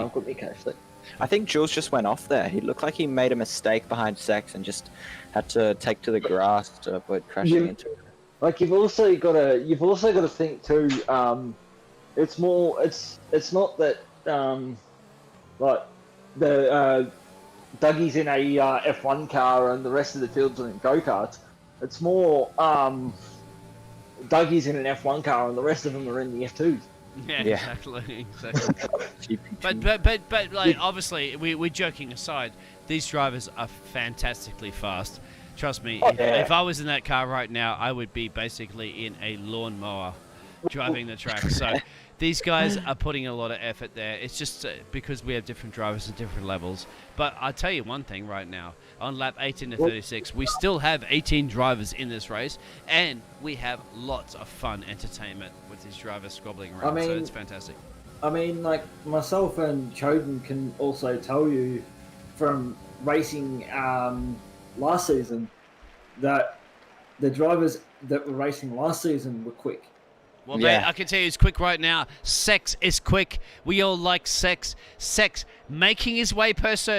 I think Jules just went off there. He looked like he made a mistake behind Sex and just had to take to the grass to avoid crashing into it.
like you've also got to think too. It's not that like the Dougie's in a F1 car and the rest of the field's in go-karts. It's more Dougie's in an F1 car and the rest of them are in the F2s.
Yeah, exactly. but like obviously we're joking aside. These drivers are fantastically fast. Trust me. If I was in that car right now, I would be basically in a lawnmower driving the track. So these guys are putting a lot of effort there. It's just because we have different drivers at different levels. But I'll tell you one thing right now. On lap 18 to 36, we still have 18 drivers in this race, and we have lots of fun entertainment with these drivers squabbling around. So it's fantastic.
I mean, like myself and Choden can also tell you from racing last season that the drivers that were racing last season were quick.
Well, mate, I can tell you it's quick right now. Sex is quick. We all like Sex. Sex making his way past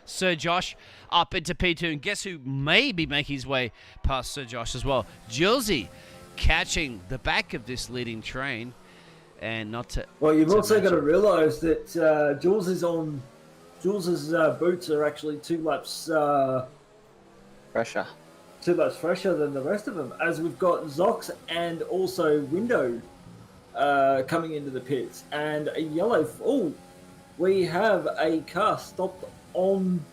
Sir Josh up into P2. And guess who may be making his way past Sir Josh as well? Julesy catching the back of this leading train. And not to...
Well, you've also got to realise that Jules's boots are actually 2 laps...
Fresher.
2 laps fresher than the rest of them, as we've got Zox and also Window coming into the pits, and a yellow. Oh, we have a car stopped on.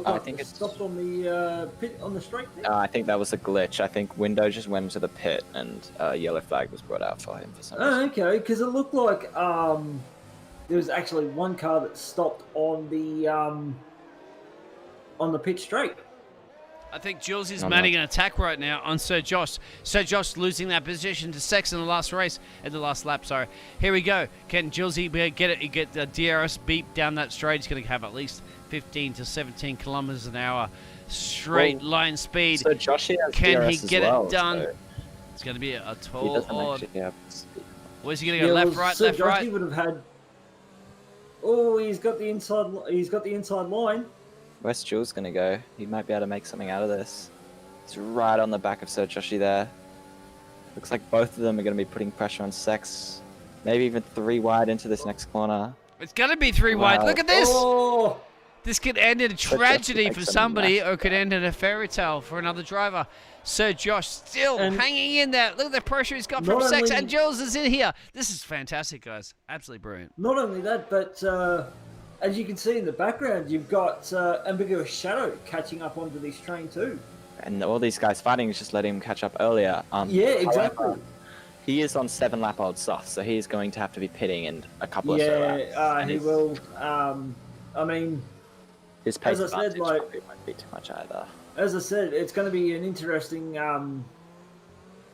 I think it's
stopped on the pit on the straight.
I think that was a glitch. I think Window just went into the pit, and a yellow flag was brought out for him for some reason.
Oh, okay, because it looked like there was actually one car that stopped on the pit straight.
I think Jules is mounting an attack right now on Sir Josh. Sir Josh losing that position to Sex in the last race, in the last lap, sorry. Here we go. Can Julesy get the DRS beep down that straight? He's going to have at least 15 to 17 kilometers an hour straight line speed.
So Josh has
Can
DRS
he get
as well,
it done?
So
it's going to be a
he
tall
doesn't
order.
actually have the speed.
Where's he going to go? Left, right, left, right?
He would have had. Oh, he's got the inside. He's got the inside line.
Where's Jules going to go? He might be able to make something out of this. He's right on the back of Sir Joshi there. Looks like both of them are going to be putting pressure on Sex. Maybe even 3 wide into this next corner.
It's going to be 3 wide. Look at this!
Oh!
This could end in a tragedy for somebody, or could end in a fairy tale for another driver. Sir Josh still hanging in there. Look at the pressure he's got from Sex, and Jules is in here. This is fantastic, guys. Absolutely brilliant.
Not only that, but as you can see in the background, you've got Ambiguous Shadow catching up onto this train too.
And all these guys fighting is just letting him catch up earlier.
Yeah, exactly.
However, he is on 7 lap old soft, so he is going to have to be pitting in a couple of laps.
Yeah, he will. I mean,
his pace
as I said,
advantage probably won't be too much either.
As I said, it's going to be an interesting.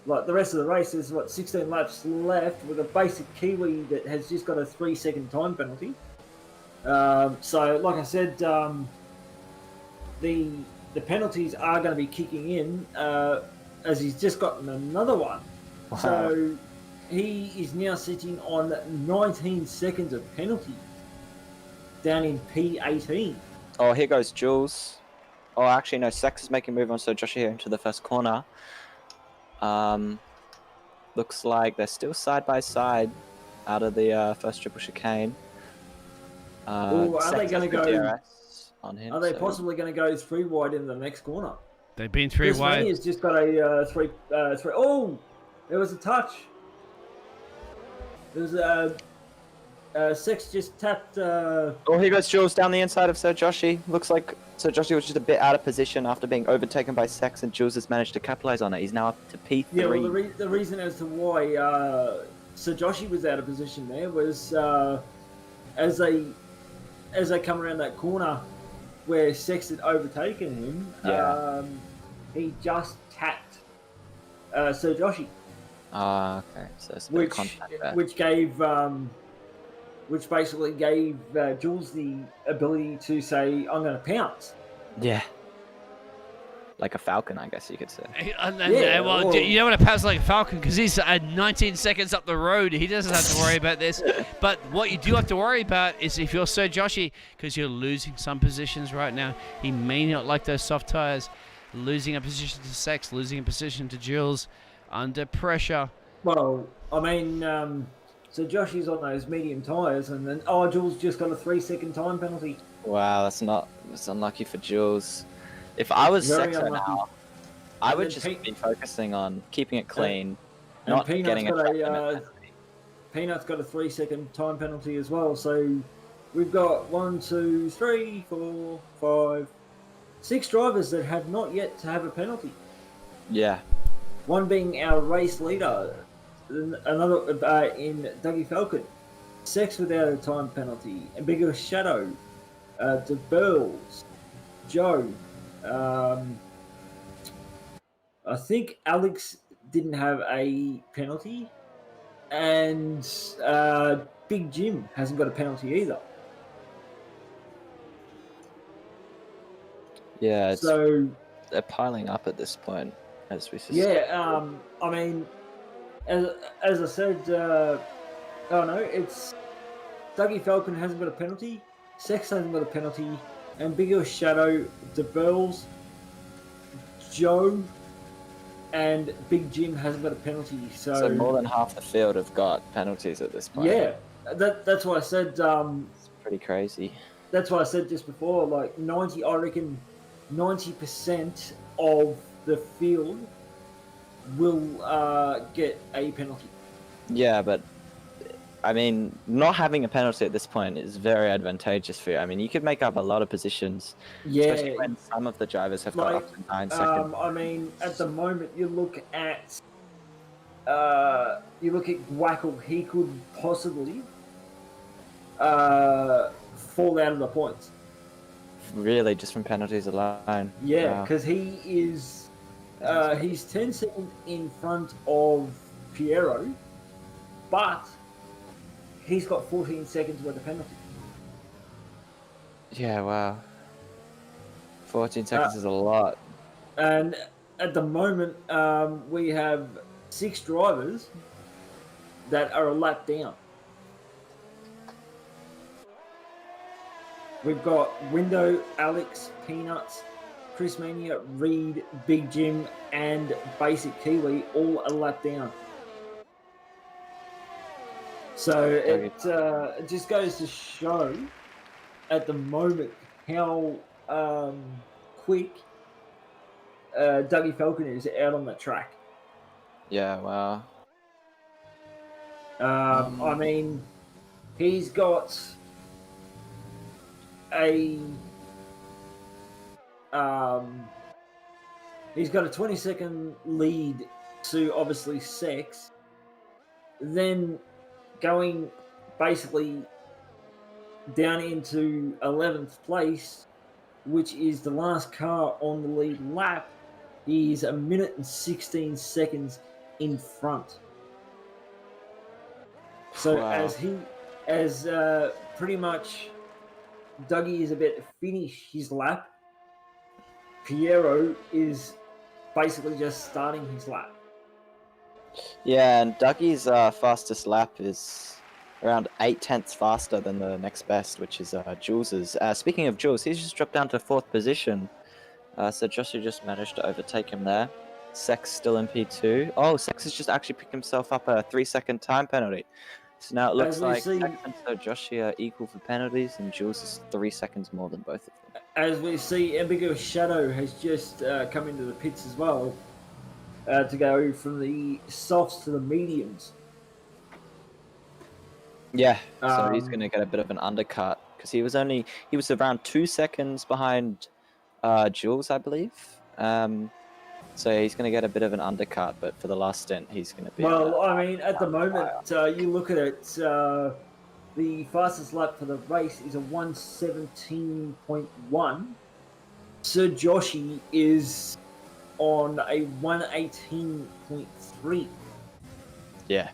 Like the rest of the race, there's 16 laps left with a basic Kiwi that has just got a 3-second time penalty. So, like I said, the penalties are going to be kicking in as he's just gotten another one. Wow. So he is now sitting on 19 seconds of penalty down in P18.
Oh, here goes Jules. Oh, actually, no, Sex is making a move on Sir Josh here into the first corner. Looks like they're still side by side out of the first triple chicane.
Are they going to go?
On him,
are they possibly going to go 3 wide in the next corner?
They've been 3 wide.
Has just got a 3. Oh, there was a touch. There was a Sex just tapped.
Oh, here goes Jules down the inside of Sir Joshi. Looks like Sir Joshi was just a bit out of position after being overtaken by Sex, and Jules has managed to capitalize on it. He's now up to P3.
Yeah, well, the reason as to why Sir Joshi was out of position there was as they come around that corner where Sex had overtaken him, he just tapped Sir Joshi.
Okay. So it's a bit of contact there.
Which basically gave Jules the ability to say, I'm going to pounce.
Yeah. Like a falcon, I guess you could say.
Well, you don't want to pounce like a falcon because he's 19 seconds up the road. He doesn't have to worry about this. But what you do have to worry about is if you're Sir Joshi, because you're losing some positions right now, he may not like those soft tires. losing a position to Sex, losing a position to Jules, under pressure.
Well, I mean, so Josh is on those medium tyres, and then Jules just got a 3-second time penalty.
Wow, it's unlucky for Jules. If I was Sexo now, I would just be focusing on keeping it clean, not getting a
Peanut's got a 3-second time penalty as well. So we've got 1, 2, 3, 4, 5, 6 drivers that have not yet to have a penalty.
Yeah.
One being our race leader, another in Dougie Falcon, Sex without a time penalty, Ambiguous Shadow, De Burles, Joe. I think Alex didn't have a penalty, and Big Jim hasn't got a penalty either.
Yeah,
so
they're piling up at this point, as we suspect.
Yeah, I mean, as I said, it's Dougie Falcon hasn't got a penalty, Sex hasn't got a penalty, Ambiguous Shadow, De Burles, Joe, and Big Jim hasn't got a penalty. So
more than half the field have got penalties at this point.
Yeah, that's why I said.
It's pretty crazy.
That's why I said just before, like 90, I reckon 90% of the field will get a penalty.
Yeah, but I mean, not having a penalty at this point is very advantageous for you. I mean, you could make up a lot of positions, especially when some of the drivers have got up to 9 seconds.
I mean, at the moment, you look at Wackle, he could possibly fall out of the points.
Really, just from penalties alone?
Yeah, because he is he's 10 seconds in front of Piero, but he's got 14 seconds worth of penalty.
Yeah, wow. 14 seconds is a lot.
And at the moment, we have 6 drivers that are a lap down. We've got Window, Alex, Peanuts, Chris Mania, Reed, Big Jim, and Basic Kiwi all a lap down. So it just goes to show at the moment how quick Dougie Falcon is out on the track.
Yeah, wow.
I mean, he's got a 20-second lead to obviously Sex. Then going basically down into 11th place, which is the last car on the lead lap, he's 1 minute and 16 seconds in front. So
wow.
as pretty much Dougie is about to finish his lap, Piero is basically just starting his lap.
Yeah, and Dougie's fastest lap is around 0.8 faster than the next best, which is Jules's. Speaking of Jules, he's just dropped down to 4th position. So Joshua just managed to overtake him there. Sex still in P2. Oh, Sex has just actually picked himself up a 3-second time penalty. So now it looks like Sex and Joshua are equal for penalties, and Jules is 3 seconds more than both of them.
As we see, Ambiguous Shadow has just come into the pits as well. To go from the softs to the mediums.
Yeah, so he's going to get a bit of an undercut because he was around 2 seconds behind Jules, I believe. So he's going to get a bit of an undercut, but for the last stint, he's going to be.
Well, I mean, at the moment, you look at it, the fastest lap for the race is a 1:17.1. Sir Joshi is on a 1:18.3.
Yeah.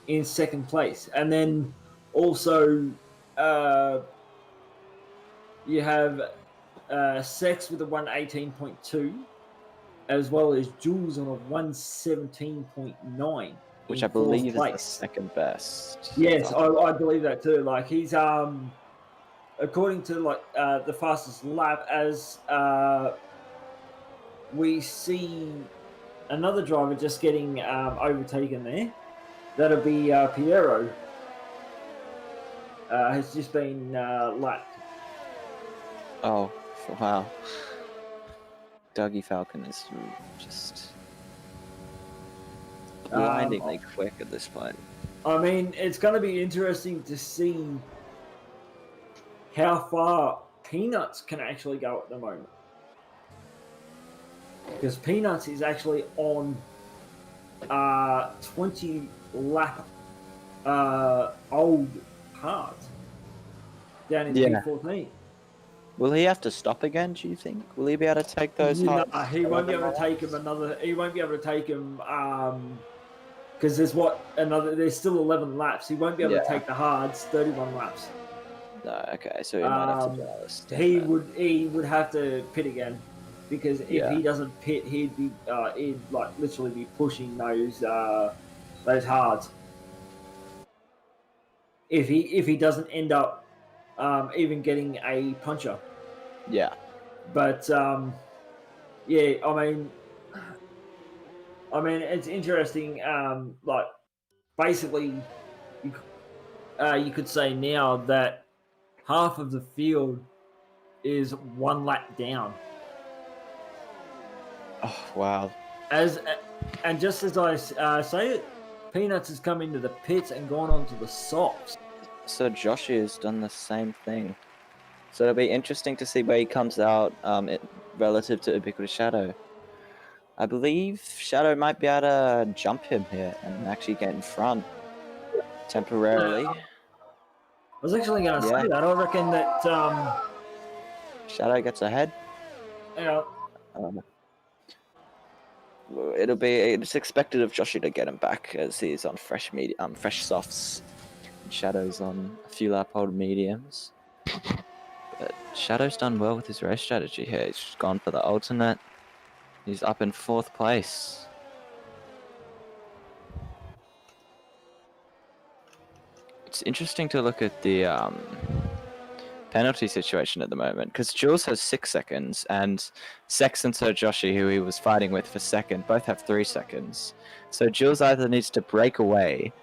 In second place. And then also you have Sex with a 1:18.2, as well as Jules on a 1:17.9.
Which I believe is the second best.
Yes, I believe that too. Like he's according to like the fastest lap as we see another driver just getting overtaken there. That'll be Piero. Has just been lapped.
Oh, wow. Dougie Falcon is just blindingly quick at this point.
I mean, it's going to be interesting to see how far Peanuts can actually go at the moment. Because Peanuts is actually on 20 lap old hard down in P14.
Will he have to stop again, do you think? Will he be able to take those
No, he won't be able to take him he won't be able to take him because there's still 11 laps. He won't be able to take the hards 31 laps.
No, okay, so he might have to do this.
He would have to pit again, because if he doesn't pit, he'd like literally be pushing those hards. If he doesn't end up even getting a puncher.
Yeah.
But yeah, I mean, it's interesting. Like, basically, you could say now that half of the field is one lap down.
Oh, wow.
And just as I say it, Peanuts has come into the pits and gone onto the softs.
So Joshi has done the same thing. So it'll be interesting to see where he comes out relative to Ubiquitous Shadow. I believe Shadow might be able to jump him here and actually get in front temporarily.
I was actually going to say that. I reckon that
Shadow gets ahead.
Yeah.
It's expected of Joshi to get him back, as he's on fresh softs. Shadow's on a few lap old mediums. But Shadow's done well with his race strategy here. He's just gone for the alternate. He's up in 4th place. It's interesting to look at the penalty situation at the moment, because Jules has 6 seconds, and Sex and Sir Joshi, who he was fighting with for second, both have 3 seconds. So Jules either needs to break away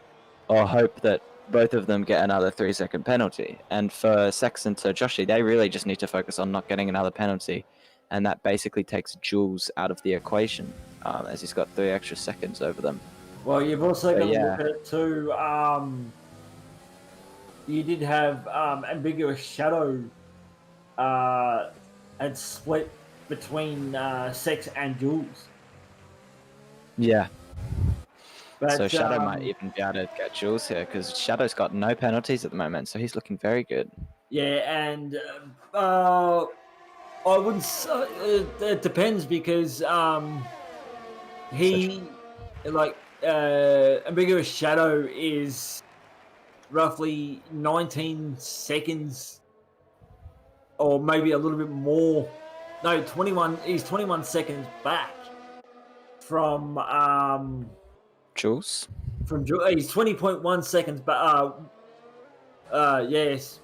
or hope that both of them get another 3-second penalty. And for Sex and Sir Joshi, they really just need to focus on not getting another penalty, and that basically takes Jules out of the equation, as he's got 3 extra seconds over them.
Well, you've also got to look at it too. You did have Ambiguous Shadow and split between Sex and Jules.
Yeah.
But,
so Shadow might even be able to get Jules here, because Shadow's got no penalties at the moment, so he's looking very good.
Yeah, and I wouldn't say, it depends, because Ambiguous Shadow is roughly 19 seconds, or maybe a little bit more. No, 21. He's 21 seconds back from
Jules.
From Jules, he's 20.1 seconds back. Yes,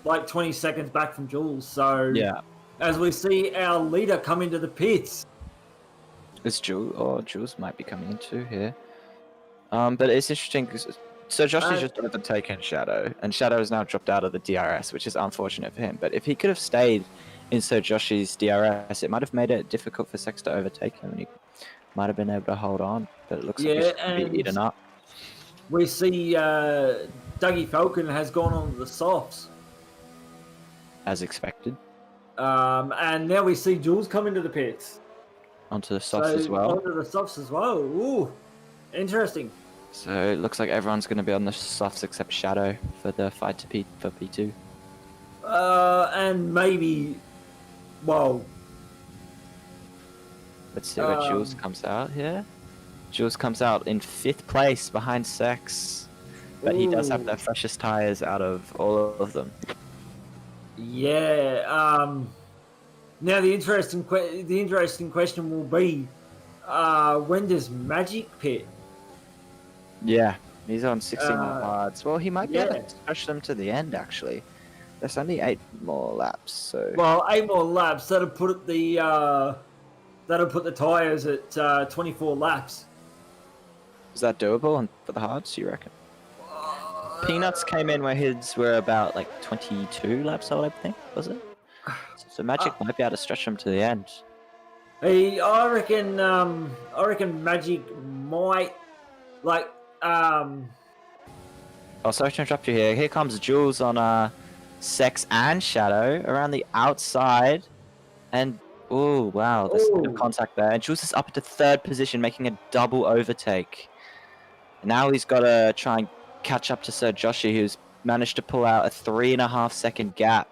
like 20 seconds back from Jules. So
yeah,
as we see our leader come into the pits,
it's Jules might be coming in too here. But it's interesting because so Joshi's just overtaken Shadow, and Shadow has now dropped out of the DRS, which is unfortunate for him. But if he could have stayed in Sir Joshi's DRS, it might have made it difficult for Sex to overtake him, and he might have been able to hold on. But it looks like he's going to be eaten up.
We see Dougie Falcon has gone on to the softs,
as expected.
And now we see Jules come into the pits.
Onto the softs as well.
Onto the softs as well. Ooh, interesting.
So it looks like everyone's going to be on the softs except Shadow for the fight to for P2.
And maybe, well,
let's see where Jules comes out here. Jules comes out in 5th place behind Sex, but he does have the freshest tires out of all of them.
Yeah. Now the interesting question will be, when does Magic pit?
Yeah, he's on 16 more hards. Well, he might be able to push them to the end, actually. There's only 8 more laps, so...
Well, 8 more laps. That'll put it the that'll put the tyres at 24 laps.
Is that doable for the hards, you reckon? Peanuts came in where his were about like 22 laps old, I think, was it? So Magic might be able to stretch him to the end.
I reckon Magic might
Oh, sorry to interrupt you here. Here comes Jules on Sex and Shadow around the outside, and oh wow, there's a bit of contact there. And Jules is up into third position, making a double overtake. And now he's got to try and catch up to Sir Joshi, who's managed to pull out a 3.5 second gap,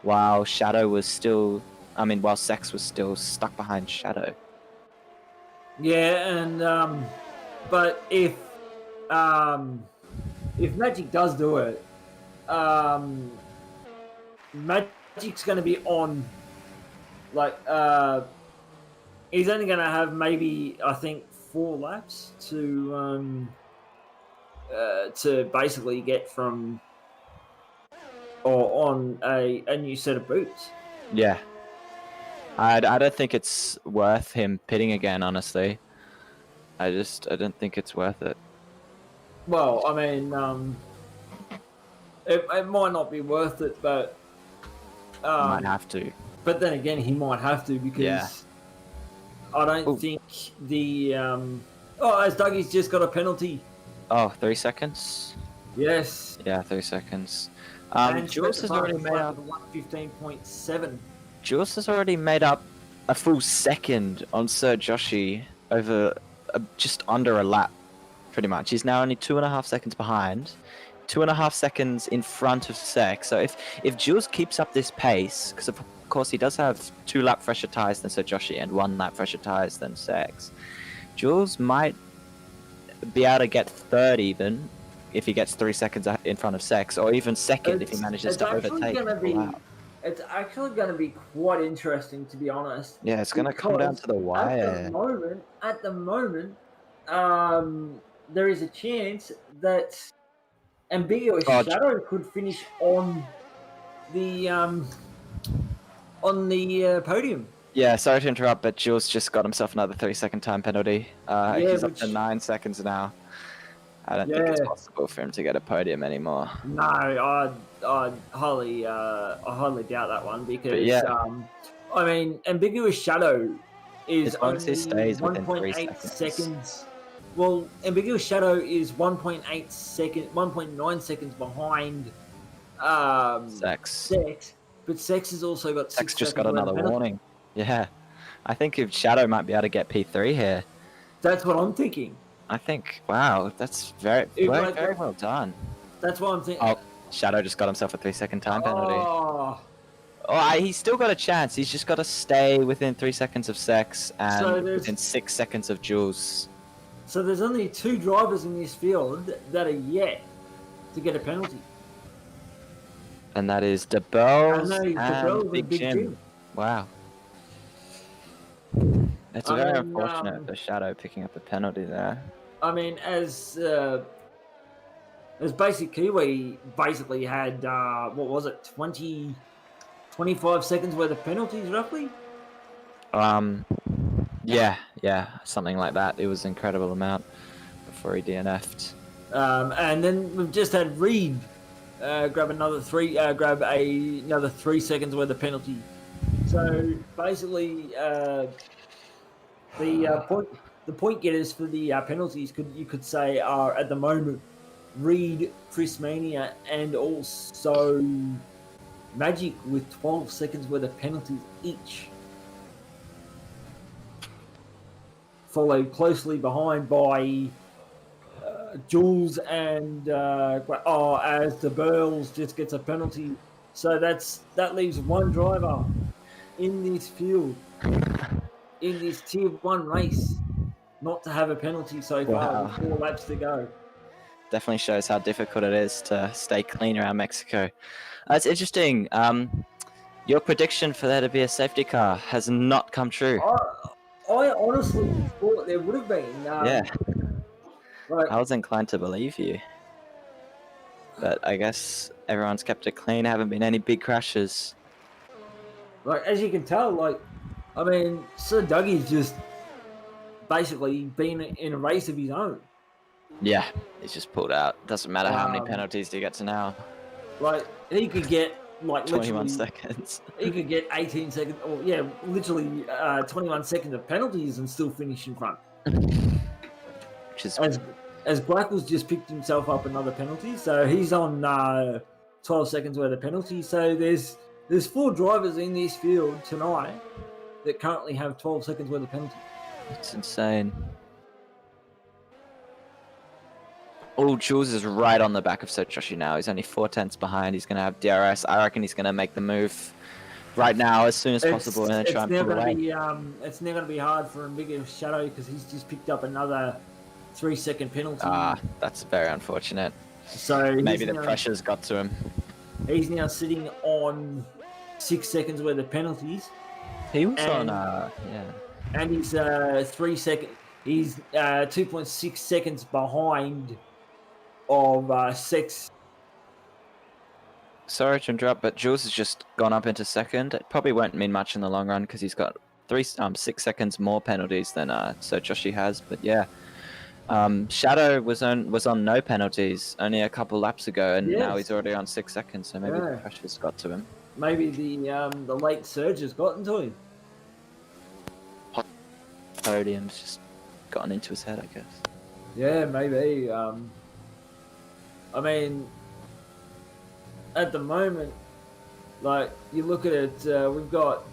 while Shadow was still, while Sex was still stuck behind Shadow.
Yeah, and but if Magic does do it, Magic's going to be on. He's only going to have maybe, I think, 4 laps to basically get from or on a new set of boots.
Yeah. I don't think it's worth him pitting again, honestly. I don't think it's worth it.
Well, it might not be worth it, but
might have to.
But then again, he might have to because I don't think the as Dougie's just got a penalty.
Oh, 3 seconds?
Yes.
Yeah, 3 seconds. Jules has already made up
1:15.7.
Jules has already made up a full second on Sir Joshi over just under a lap, pretty much. He's now only 2.5 seconds behind, 2.5 seconds in front of Sex. So if Jules keeps up this pace, because of course he does have 2 lap fresher tyres than Sir Joshi and 1 lap fresher tyres than Sex, Jules might be able to get third even if he gets 3 seconds in front of Sex, or even second if he manages to overtake.
It's actually going to be quite interesting, to be honest.
Yeah, it's going to come down to the wire.
At the moment, there is a chance that Ambiguous Shadow could finish on the podium.
Yeah, sorry to interrupt, but Jules just got himself another 3-second time penalty. He's up to 9 seconds now. I don't think it's possible for him to get a podium anymore.
No, I highly doubt that one because Ambiguous Shadow is only
stays within
1.8 seconds. Well, Ambiguous Shadow is 1.9 seconds behind
Sex.
But Sex has also got 6
Sex just
seconds
got another warning. Yeah, I think if Shadow might be able to get P3 here.
That's what I'm thinking.
I think, wow, that's very well done.
That's what I'm thinking.
Oh, Shadow just got himself a 3-second time penalty. He's still got a chance. He's just got to stay within 3 seconds of Sex and within 6 seconds of Jules.
So there's only 2 drivers in this field that are yet to get a penalty.
And that is DeBells
and
Big Jim. Wow. It's very unfortunate for Shadow picking up a penalty there.
As Basic Kiwi basically had, 25 seconds worth of penalties, roughly?
Yeah, something like that. It was an incredible amount before he DNF'd.
And then we've just had Reed grab another 3 seconds worth of penalty. So basically, the point getters for the penalties you could say are at the moment Reed, Chris Mania, and also Magic with 12 seconds worth of penalties each. Followed closely behind by Jules and as the Burls just gets a penalty. So that leaves 1 driver in this field, in this Tier 1 race, not to have a penalty so far with 4 laps to go.
Definitely shows how difficult it is to stay clean around Mexico. It's interesting. Your prediction for there to be a safety car has not come true.
I honestly thought there would have been.
Yeah. I was inclined to believe you. But I guess everyone's kept it clean. Haven't been any big crashes.
As you can tell, I mean, Sir Dougie's just basically been in a race of his own.
Yeah, he's just pulled out. Doesn't matter how many penalties he gets now.
Like, he could get, like,
21 seconds.
He could get 18 seconds, or, literally 21 seconds of penalties and still finish in front.
Which is...
As Blackwell's just picked himself up another penalty, so he's on 12 seconds worth of penalties. So there's 4 drivers in this field tonight that currently have 12 seconds worth of penalties.
It's insane. Oh, Jules is right on the back of Sir Joshy now. He's only 4 tenths behind. He's going to have DRS. I reckon he's going to make the move right now as soon as possible and then try and pull away.
It's now going to be hard for Amiga Shadow because he's just picked up another 3-second penalty.
That's very unfortunate.
So
maybe the pressure's got to him.
He's now sitting on 6 seconds worth of penalties.
He was on,
and he's 3 seconds. He's 2.6 seconds behind of 6.
Sorry to interrupt, but Jules has just gone up into second. It probably won't mean much in the long run because he's got 6 seconds more penalties than Sir Joshy has. But yeah. Shadow was on no penalties only a couple laps ago, and now he's already on 6 seconds. So maybe the pressure's got to him.
Maybe the late surge has gotten to him.
Podium's just gotten into his head, I guess.
Yeah, maybe. I mean, at the moment, like you look at it, we've got.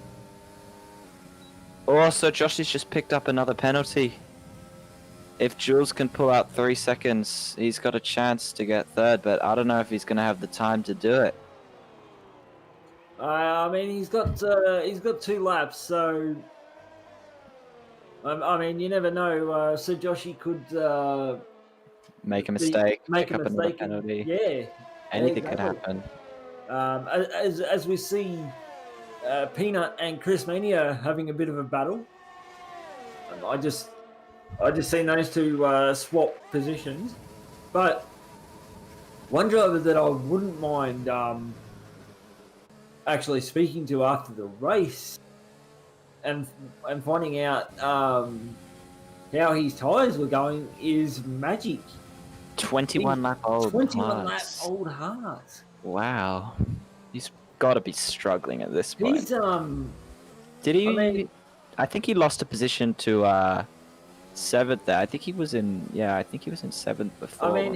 Oh, so Joshy's just picked up another penalty. If Jules can pull out 3 seconds, he's got a chance to get third, but I don't know if he's going to have the time to do it.
I mean, he's got 2 laps, so I mean, you never know. Sir Joshy could
make a mistake,
make a
up
mistake,
another penalty.
Yeah,
anything could happen.
As we see, Peanut and Chris Mania having a bit of a battle. I just seen those 2 swap positions, but one driver that I wouldn't mind actually speaking to after the race and finding out how his tyres were going is Magic.
21 lap old.
21 lap old Heart.
Wow, he's got to be struggling at this point.
He's
Did he? I mean, I think he lost a position to 7th there. I think he was in 7th before.
I mean,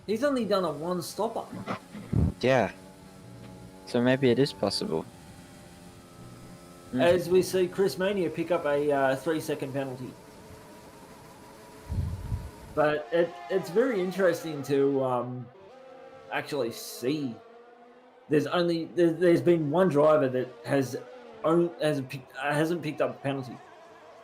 he's only done a 1 stopper.
Yeah. So maybe it is possible.
As we see Chris Mania pick up a 3-second penalty. But it's very interesting to actually see. There's been one driver that hasn't picked up a penalty.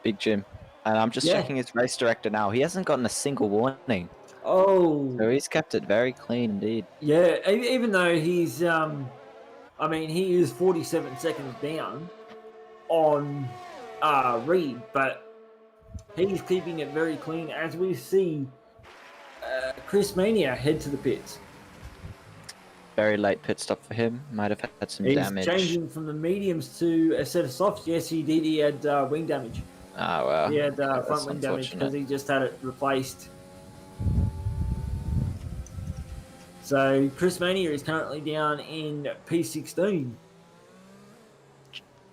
Big Jim. And I'm just checking his race director now. He hasn't gotten a single warning.
Oh.
So he's kept it very clean indeed.
Yeah, even though he's, he is 47 seconds down on Reed, but he's keeping it very clean as we see Chris Mania head to the pits.
Very late pit stop for him. Might have had some damage.
He's changing from the mediums to a set of softs. Yes, he did. He had wing damage.
Oh, well.
He had front wing damage because he just had it replaced. So Chris Mania is currently down in P16.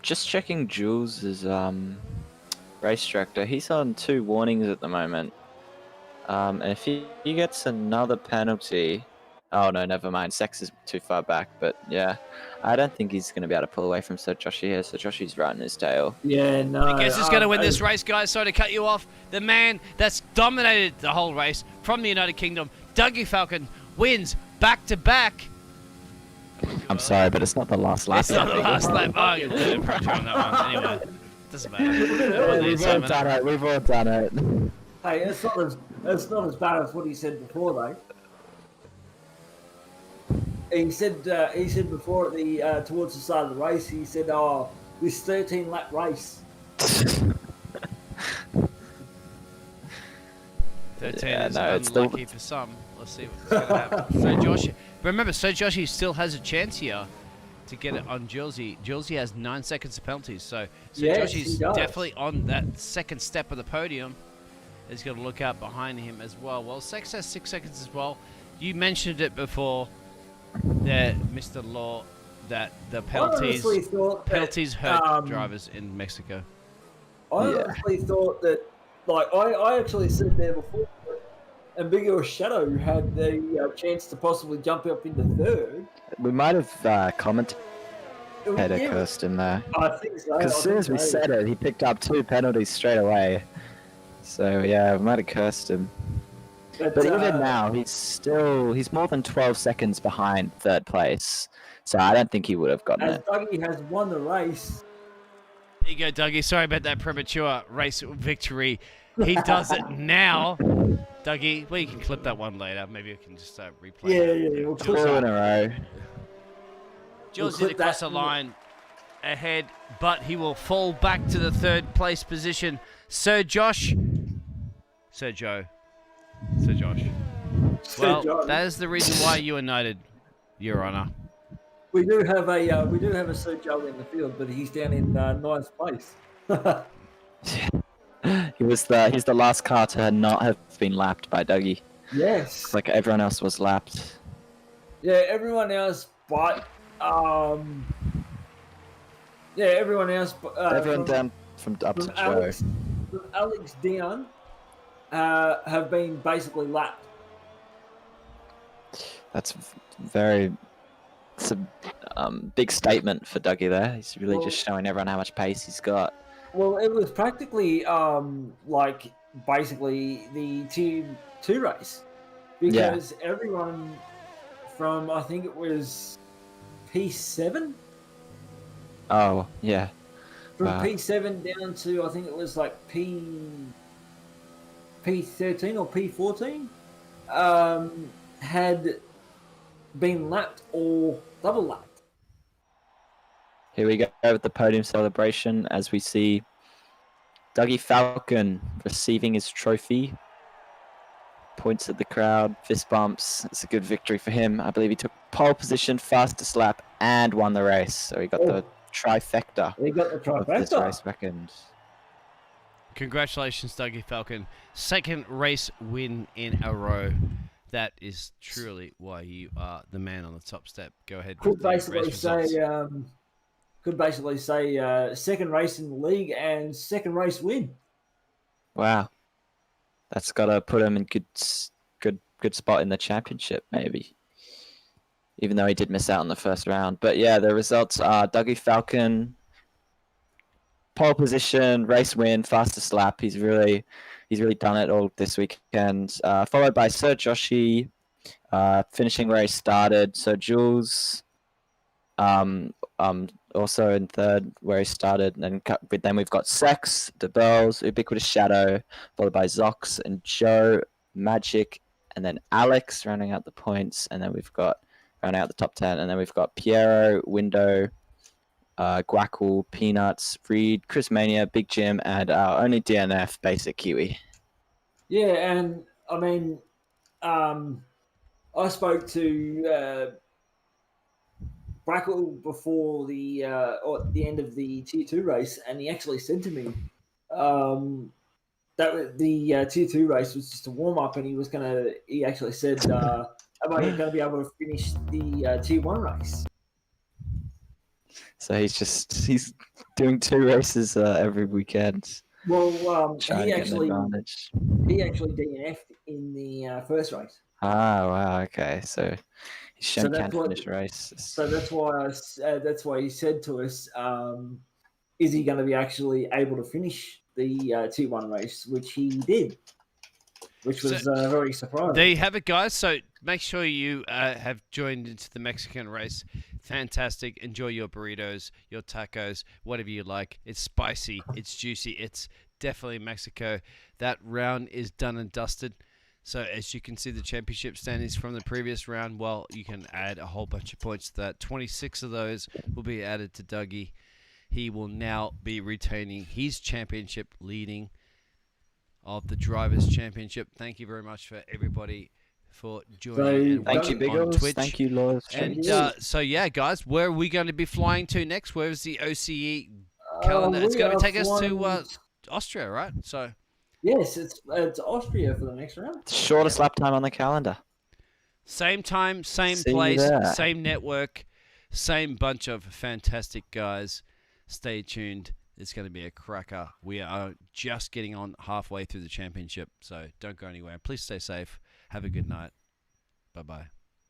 Just checking Jules' race director. He's on 2 warnings at the moment. And if he gets another penalty... Oh, no, never mind. Sex is too far back. But, yeah, I don't think he's going to be able to pull away from Sir Joshy here. Sir Joshy's right in his tail.
Yeah, no.
I guess who's going to win this race, guys? Sorry to cut you off. The man that's dominated the whole race from the United Kingdom, Dougie Falcon, wins back-to-back.
I'm sorry, but it's not the last lap.
It's not the last lap. Oh, you're doing pressure on that one. Anyway, doesn't matter.
We've all done it. We've all done it.
Hey, it's not as bad as what he said before, though. He said before at the towards the start of the race, he said, "Oh, this 13-lap race."
13 is unlucky for some. Let's see what's going to happen. So Joshy still has a chance here to get it on Julesy. Julesy has 9 seconds of penalties, so
Yes,
Joshy's
he does.
definitely on that second step of the podium. He's got to look out behind him as well. Well, Sex has 6 seconds as well. You mentioned it before, there, Mr. Law, that the penalties hurt drivers in Mexico.
I honestly thought that, like, I actually said there before, Ambiguous Shadow had the chance to possibly jump up into third.
We might have commented cursed him there.
I think so.
Because as soon as we said it, he picked up 2 penalties straight away. So yeah, we might have cursed him. But even now, he's more than 12 seconds behind third place. So I don't think he would have gotten it.
Dougie has won the race.
There you go, Dougie. Sorry about that premature race victory. He does it now. Dougie, well, you can clip that one later. Maybe we can just replay
Yeah.
We'll 2 in a row.
Jules did across the line ahead, but he will fall back to the third place position. Sir Josh. Well, that is the reason why you were knighted, Your Honor.
We do have a Sir Joe in the field, but he's down in 9th place.
He's the last car to not have been lapped by Dougie.
Yes.
Like everyone else was lapped.
Yeah, everyone else, but everyone else.
Everyone down from up to Joe.
From Alex down, have been basically lapped.
That's it's a big statement for Dougie there. He's really just showing everyone how much pace he's got.
Well, it was practically like basically the Tier 2 race, because everyone from, I think it was P7.
Oh yeah.
From P7 down to, I think it was like P13 or P14, had been lapped or double lapped.
Here we go with the podium celebration as we see Dougie Falcon receiving his trophy. Points at the crowd, fist bumps. It's a good victory for him. I believe he took pole position, fastest lap, and won the race. So he got the trifecta.
He got the trifecta.
Of this race weekend.
Congratulations, Dougie Falcon. Second race win in a row. That is truly why you are the man on the top step. Go ahead.
Could basically say second race in the league and second race win.
Wow, that's got to put him in good spot in the championship, maybe. Even though he did miss out on the first round, but yeah, the results are Dougie Falcon, pole position, race win, fastest lap. He's really done it all this weekend. Followed by Sir Joshy, finishing race started. Sir Jules, also in third where he started. And then we've got Sex, DeBells, Ubiquitous Shadow, followed by Zox and Joe, Magic, and then Alex rounding out the points. And then we've got rounding out the top 10. And then we've got Piero, Window, Guackle, Peanuts, Reed, Chris Mania, Big Jim, and our only DNF, Basic Kiwi.
Yeah, and I mean, I spoke to Guackle before the end of the Tier 2 race, and he actually said to me that the Tier 2 race was just a warm-up, and he actually said, am I going to be able to finish the Tier 1 race?
So he's doing 2 races every weekend.
Well, he actually DNF'd in the first race.
Ah, wow, okay. So he can't finish races.
So that's why he said to us, is he going to be actually able to finish the Tier 1 race, which he did, which was very surprising.
There you have it, guys. So make sure you have joined into the Mexican race. Fantastic. Enjoy your burritos, your tacos, whatever you like. It's spicy. It's juicy. It's definitely Mexico. That round is done and dusted. So as you can see, the championship standings from the previous round, well, you can add a whole bunch of points to that. 26 of those will be added to Dougie. He will now be retaining his championship leading of the Drivers' Championship. Thank you very much for everybody for joining and
Thank you,
watching on
Biggles.
Twitch.
Thank you, Lord.
And so, yeah, guys, where are we going to be flying to next? Where's the OCE calendar? It's going to take us to Austria, right? So,
yes, it's Austria for the next round.
Shortest lap time on the calendar.
Same time, same
See you
place,
there.
same network, same bunch of fantastic guys. Stay tuned. It's going to be a cracker. We are just getting on halfway through the championship, so don't go anywhere. Please stay safe. Have a good night. Bye-bye.